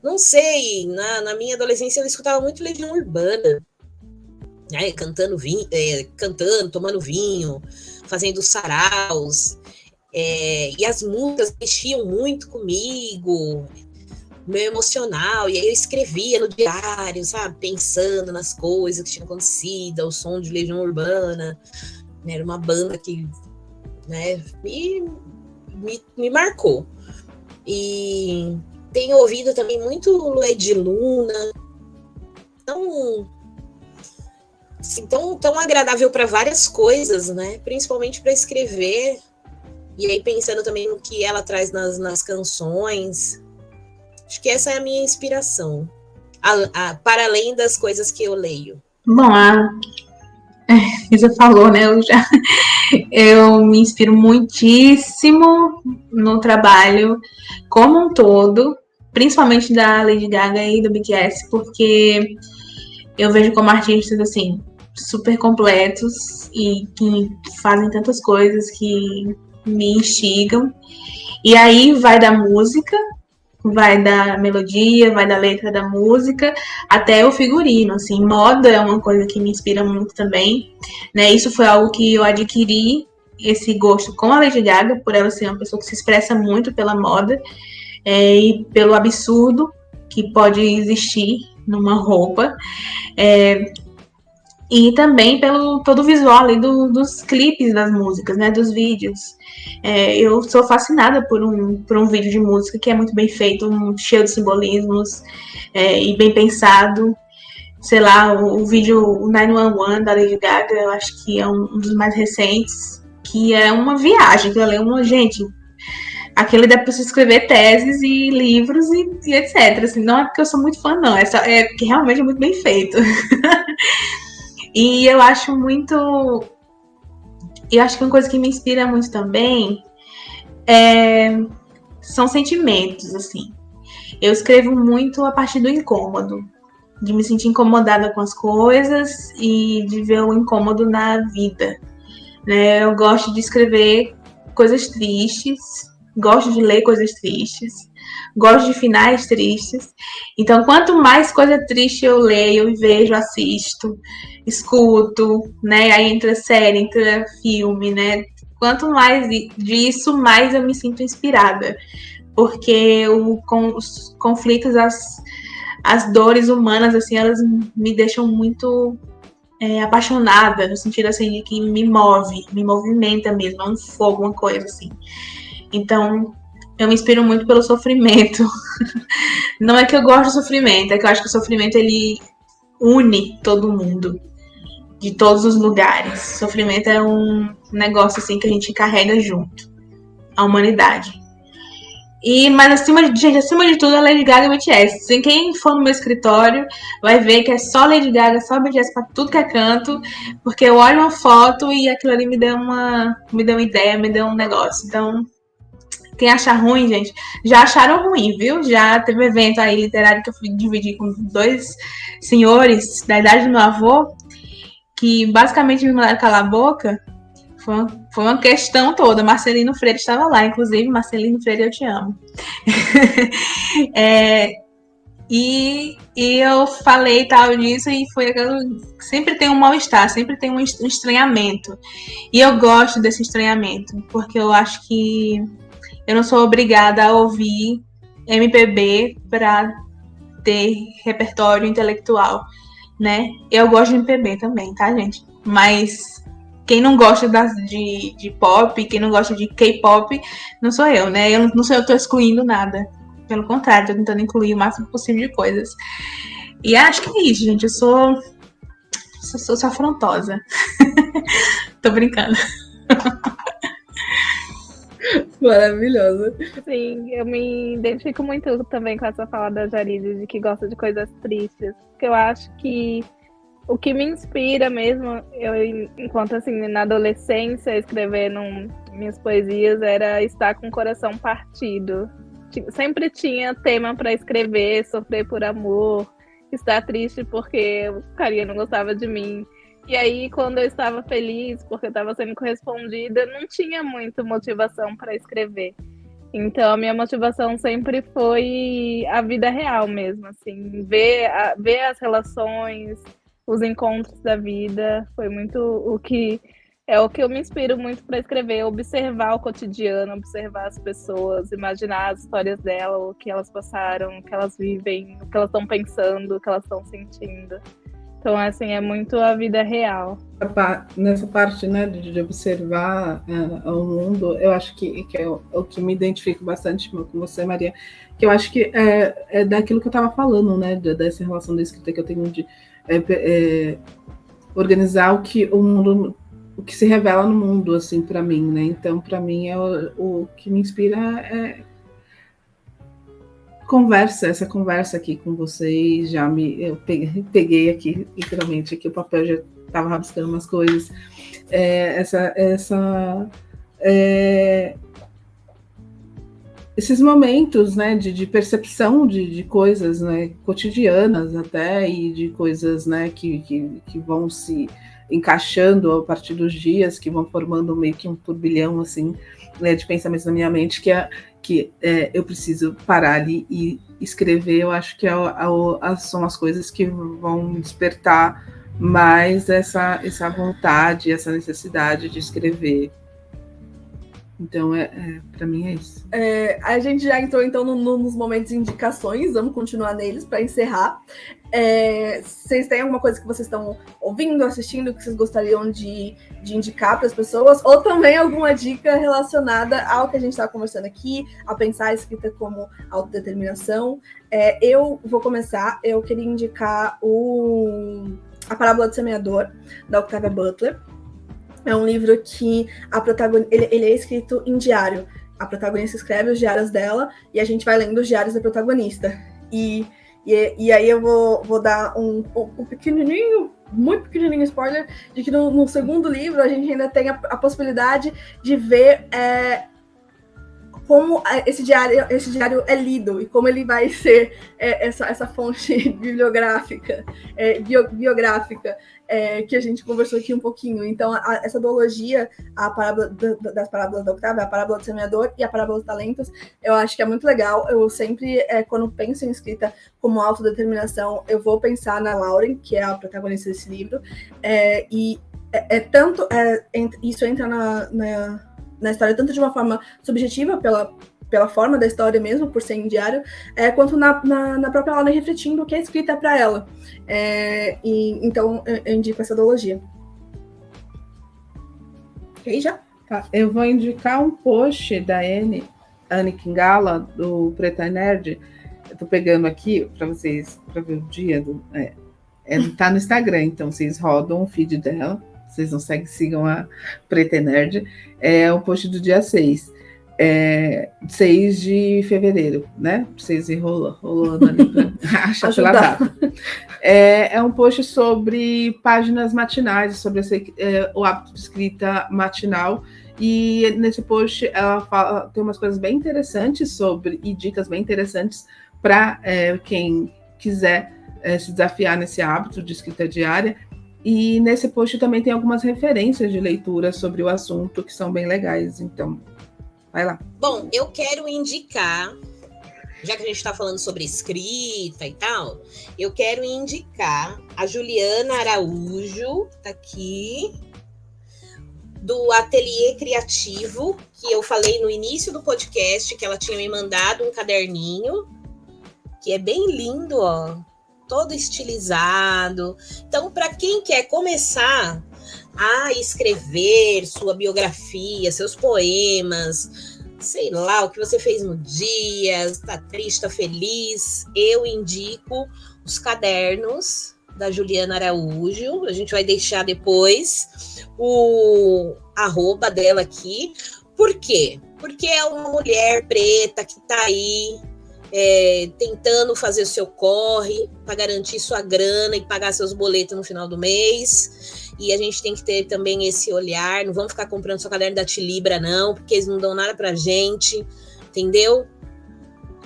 Não sei, na minha adolescência eu escutava muito Legião Urbana, né? Cantando, tomando vinho, fazendo saraus. E as músicas mexiam muito comigo, meu emocional, e aí eu escrevia no diário, sabe, pensando nas coisas que tinham acontecido, ao som de Legião Urbana, né, era uma banda que, né, me marcou. E tenho ouvido também muito Lued Luna, tão agradável para várias coisas, né, principalmente para escrever, e aí pensando também no que ela traz nas canções. Acho que essa é a minha inspiração, para além das coisas que eu leio. Bom, a Isa falou, né? Eu me inspiro muitíssimo no trabalho como um todo, principalmente da Lady Gaga e do BTS, porque eu vejo como artistas, assim, super completos e que fazem tantas coisas que me instigam. E aí vai da música, vai da melodia, vai da letra da música, até o figurino, assim, moda é uma coisa que me inspira muito também, né, isso foi algo que eu adquiri, esse gosto com a Lady Gaga, por ela ser uma pessoa que se expressa muito pela moda, e pelo absurdo que pode existir numa roupa, e também pelo todo o visual ali dos clipes das músicas, né, dos vídeos. Eu sou fascinada por um vídeo de música que é muito bem feito, cheio de simbolismos, e bem pensado. Sei lá, o vídeo o 911 da Lady Gaga, eu acho que é um dos mais recentes, que é uma viagem, que eu leio gente, aquele dá pra você escrever teses e livros e etc. Assim, não é porque eu sou muito fã, não, é porque realmente é muito bem feito. E eu acho muito. Eu acho que uma coisa que me inspira muito também são sentimentos, assim. Eu escrevo muito a partir do incômodo, de me sentir incomodada com as coisas e de ver o incômodo na vida, né? Eu gosto de escrever coisas tristes, gosto de ler coisas tristes, gosto de finais tristes. Então, quanto mais coisa triste eu leio e vejo, assisto, escuto, né? Aí entra série, entra filme, né? Quanto mais disso, mais eu me sinto inspirada. Porque os conflitos, as dores humanas, assim, elas me deixam muito apaixonada, no sentido, assim, de que me movimenta mesmo, é um fogo, uma coisa, assim. Então, eu me inspiro muito pelo sofrimento. Não é que eu gosto do sofrimento, é que eu acho que o sofrimento, ele une todo mundo, de todos os lugares. Sofrimento é um negócio, assim, que a gente carrega junto, a humanidade. Mas acima de tudo, a Lady Gaga e BTS. Assim, quem for no meu escritório vai ver que é só Lady Gaga, só BTS pra tudo que é canto, porque eu olho uma foto e aquilo ali me deu uma ideia, me deu um negócio. Então, quem achar ruim, gente, já acharam ruim, viu? Já teve evento aí literário que eu fui dividir com 2 senhores da idade do meu avô, que basicamente me mandaram calar a boca. Foi uma questão toda. Marcelino Freire estava lá, inclusive. Marcelino Freire, eu te amo. E eu falei tal disso e foi aquilo. Sempre tem um mal-estar, sempre tem um estranhamento. E eu gosto desse estranhamento, porque eu acho que eu não sou obrigada a ouvir MPB para ter repertório intelectual, né? Eu gosto de MPB também, tá, gente? Mas quem não gosta de pop, quem não gosta de K-pop, não sou eu, né? Eu não sou eu que tô excluindo nada. Pelo contrário, tô tentando incluir o máximo possível de coisas. E acho que é isso, gente. Eu sou afrontosa. Tô brincando. Maravilhoso. Sim, eu me identifico muito também com essa fala da Jaride, de que gosta de coisas tristes. Porque eu acho que o que me inspira mesmo, enquanto assim, na adolescência, escrevendo minhas poesias, era estar com o coração partido. Sempre tinha tema para escrever, sofrer por amor, estar triste porque o carinha não gostava de mim. E aí, quando eu estava feliz, porque eu estava sendo correspondida, não tinha muita motivação para escrever. Então, a minha motivação sempre foi a vida real mesmo, assim, ver as relações, os encontros da vida, foi muito o que É o que eu me inspiro muito para escrever, observar o cotidiano, observar as pessoas, imaginar as histórias dela, o que elas passaram, o que elas vivem, o que elas estão pensando, o que elas estão sentindo. Então, assim, é muito a vida real. Nessa parte, né, de observar o mundo, eu acho que é o que me identifico bastante com você, Maria, que eu acho que é daquilo que eu estava falando, né, dessa relação da escrita que eu tenho de organizar o mundo, o que se revela no mundo, assim, para mim, né? Então, para mim, o que me inspira essa conversa aqui com vocês. Eu peguei aqui, literalmente, aqui o papel, já estava rabiscando umas coisas. Esses momentos, né, de percepção de coisas, né, cotidianas até, e de coisas, né, que vão se encaixando a partir dos dias, que vão formando meio que um turbilhão, assim, né, de pensamentos na minha mente, que eu preciso parar ali e escrever. Eu acho que são as coisas que vão despertar mais essa vontade, essa necessidade de escrever. Então, para mim é isso. A gente já entrou, então, nos momentos de indicações. Vamos continuar neles para encerrar. Vocês têm alguma coisa que vocês estão ouvindo, assistindo, que vocês gostariam de indicar para as pessoas? Ou também alguma dica relacionada ao que a gente está conversando aqui, a pensar a escrita como autodeterminação? Eu vou começar. Eu queria indicar A Parábola do Semeador, da Octavia Butler. É um livro que ele é escrito em diário. A protagonista escreve os diários dela e a gente vai lendo os diários da protagonista. E aí eu vou dar um pequenininho, muito pequenininho spoiler de que no segundo livro a gente ainda tem a possibilidade de ver como esse diário é lido e como ele vai ser essa fonte bibliográfica, biográfica, que a gente conversou aqui um pouquinho. Então, essa duologia, das parábolas da Octavia, a parábola do semeador e a parábola dos talentos, eu acho que é muito legal. Eu sempre, quando penso em escrita como autodeterminação, eu vou pensar na Lauren, que é a protagonista desse livro, isso entra na história, tanto de uma forma subjetiva, pela forma da história mesmo, por ser em diário, quanto na própria Lauren refletindo o que é escrita para ela. Então, eu indico essa duologia. Ok, já? Tá, eu vou indicar um post da Anne Kingala, do Preta Nerd. Eu tô pegando aqui para vocês, para ver o dia. Tá no Instagram, então vocês rodam o feed dela. Vocês não sigam a Preta Nerd. É o post do dia 6. 6 de fevereiro, né? Vocês ir rolando ali para achar pela data. É um post sobre páginas matinais, sobre o hábito de escrita matinal. E nesse post ela tem umas coisas bem interessantes e dicas bem interessantes para quem quiser se desafiar nesse hábito de escrita diária. E nesse post também tem algumas referências de leitura sobre o assunto que são bem legais. Então, vai lá. Bom, eu quero indicar, já que a gente está falando sobre escrita e tal, eu quero indicar a Juliana Araújo, tá aqui, do Ateliê Criativo, que eu falei no início do podcast, que ela tinha me mandado um caderninho, que é bem lindo, ó. Todo estilizado. Então, para quem quer começar a escrever sua biografia, seus poemas, sei lá, o que você fez no dia, está triste, está feliz, eu indico os cadernos da Juliana Araújo. A gente vai deixar depois o @ dela aqui. Por quê? Porque é uma mulher preta que está aí tentando fazer o seu corre para garantir sua grana e pagar seus boletos no final do mês. E a gente tem que ter também esse olhar. Não vamos ficar comprando só caderno da Tilibra, não, porque eles não dão nada pra gente, entendeu?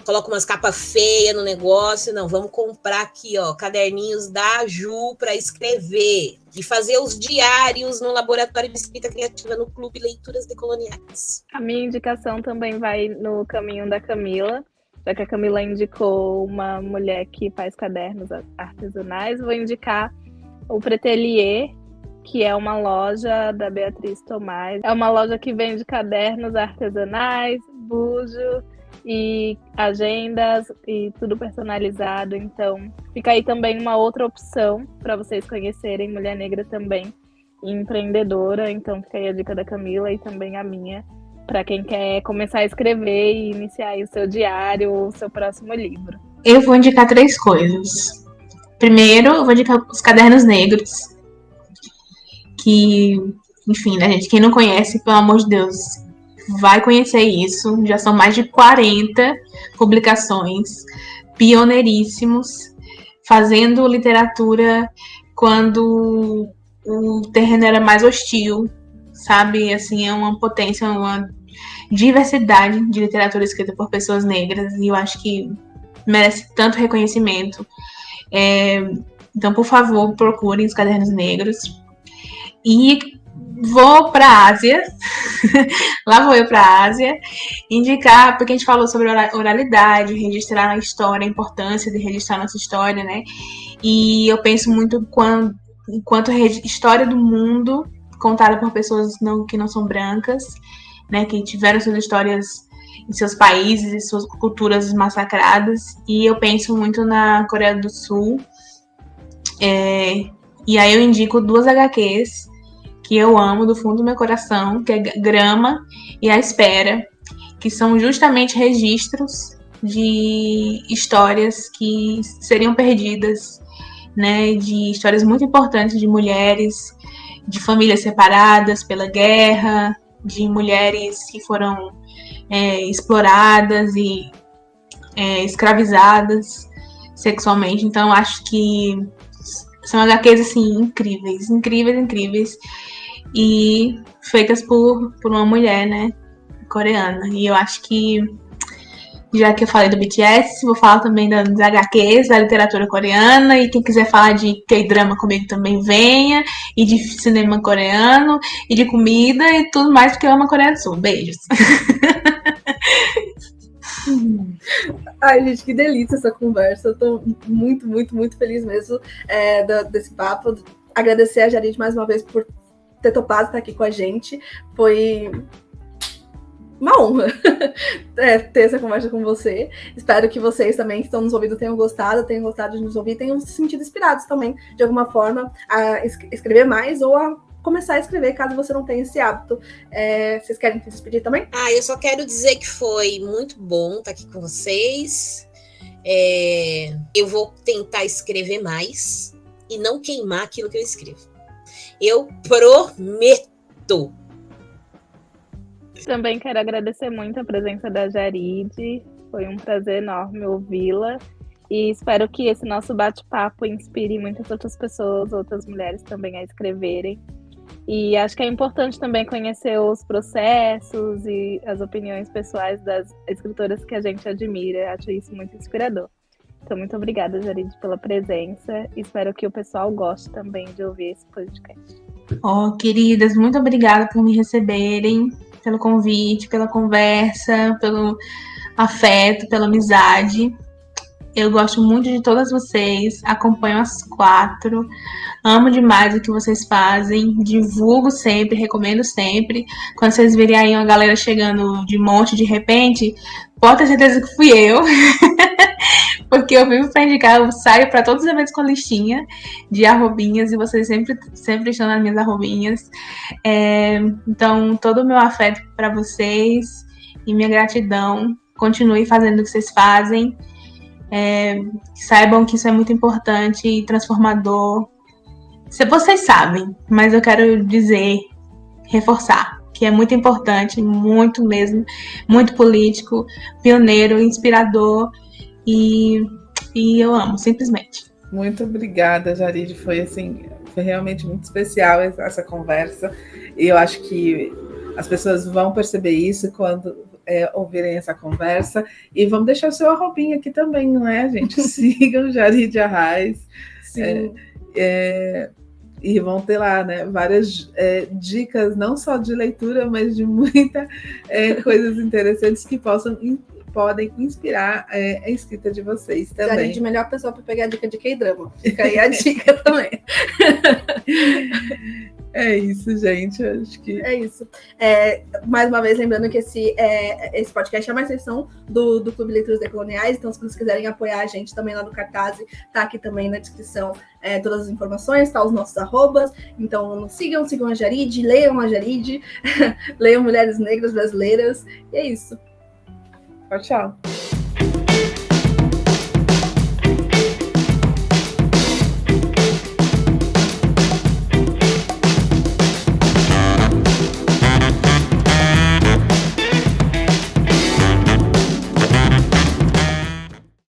Coloca umas capas feias no negócio. Não, vamos comprar aqui, ó, caderninhos da Ju para escrever e fazer os diários no Laboratório de Escrita Criativa no Clube Leituras Decoloniais. A minha indicação também vai no caminho da Camila. Já que a Camila indicou uma mulher que faz cadernos artesanais, vou indicar o Pretelier, que é uma loja da Beatriz Tomás. É uma loja que vende cadernos artesanais, bujo e agendas e tudo personalizado. Então, fica aí também uma outra opção para vocês conhecerem mulher negra também, empreendedora. Então, fica aí a dica da Camila e também a minha, para quem quer começar a escrever e iniciar aí o seu diário ou o seu próximo livro. Eu vou indicar 3 coisas. Primeiro, eu vou indicar os Cadernos Negros, que, enfim, né, gente, quem não conhece, pelo amor de Deus, vai conhecer isso. Já são mais de 40 publicações, pioneiríssimos, fazendo literatura quando o terreno era mais hostil, sabe? Assim, é uma potência, uma diversidade de literatura escrita por pessoas negras, e eu acho que merece tanto reconhecimento. Então, por favor, procurem os Cadernos Negros. E vou para a Ásia, lá vou eu para a Ásia, indicar, porque a gente falou sobre oralidade, registrar a história, a importância de registrar nossa história, né? E eu penso muito enquanto história do mundo contada por pessoas que não são brancas, né? Que tiveram suas histórias em seus países e suas culturas massacradas. E eu penso muito na Coreia do Sul. E aí eu indico 2 HQs que eu amo do fundo do meu coração, que é Grama e A Espera, que são justamente registros de histórias que seriam perdidas, né, de histórias muito importantes de mulheres, de famílias separadas pela guerra, de mulheres que foram exploradas e escravizadas sexualmente. Então, acho que são HQs, assim, incríveis, incríveis, incríveis. E feitas por uma mulher, né, coreana. E eu acho que, já que eu falei do BTS, vou falar também dos HQs, da literatura coreana. E quem quiser falar de K-drama comigo também venha. E de cinema coreano. E de comida e tudo mais, porque eu amo a Coreia do Sul. Beijos. Ai, gente, que delícia essa conversa. Eu tô muito, muito, muito feliz mesmo desse papo. Agradecer a Jarid mais uma vez por ter topado estar aqui com a gente. Foi uma honra ter essa conversa com você. Espero que vocês também que estão nos ouvindo tenham gostado de nos ouvir, tenham se sentido inspirados também, de alguma forma, a escrever mais ou a começar a escrever, caso você não tenha esse hábito. Vocês querem se despedir também? Eu só quero dizer que foi muito bom estar aqui com vocês. Eu vou tentar escrever mais e não queimar aquilo que eu escrevo. Eu prometo. Também quero agradecer muito a presença da Jarid. Foi um prazer enorme ouvi-la. E espero que esse nosso bate-papo inspire muitas outras pessoas, outras mulheres também a escreverem. E acho que é importante também conhecer os processos e as opiniões pessoais das escritoras que a gente admira. Acho isso muito inspirador. Então, muito obrigada, Jarid, pela presença. Espero que o pessoal goste também de ouvir esse podcast. Queridas, muito obrigada por me receberem, pelo convite, pela conversa, pelo afeto, pela amizade. Eu gosto muito de todas vocês, acompanho as 4, amo demais o que vocês fazem, divulgo sempre, recomendo sempre. Quando vocês virem aí uma galera chegando de monte de repente, pode ter certeza que fui eu. Porque eu vivo pra indicar, eu saio pra todos os eventos com listinha de arrobinhas e vocês sempre estão nas minhas arrobinhas. Então, todo o meu afeto pra vocês e minha gratidão. Continue fazendo o que vocês fazem. Saibam que isso é muito importante e transformador. Vocês sabem, mas eu quero dizer, reforçar, que é muito importante, muito mesmo, muito político, pioneiro, inspirador. E eu amo, simplesmente. Muito obrigada, Jarid. Foi realmente muito especial essa conversa. E eu acho que as pessoas vão perceber isso quando ouvirem essa conversa. E vamos deixar o seu arrobinho aqui também, não é, gente? Sigam Jarid Arraes. Sim. E vão ter lá, né, várias dicas, não só de leitura, mas de muitas coisas interessantes que podem inspirar a escrita de vocês também. Jarid, melhor pessoa para pegar a dica de K-drama. Fica aí a dica também. É isso, gente. Eu acho que é isso. Mais uma vez, lembrando que esse podcast é uma extensão do Clube Leituras Decoloniais, então se vocês quiserem apoiar a gente também lá no Cartaz, tá aqui também na descrição todas as informações, tá os nossos arrobas, então nos sigam a Jarid, leiam a Jarid, leiam Mulheres Negras Brasileiras, e é isso. tchau.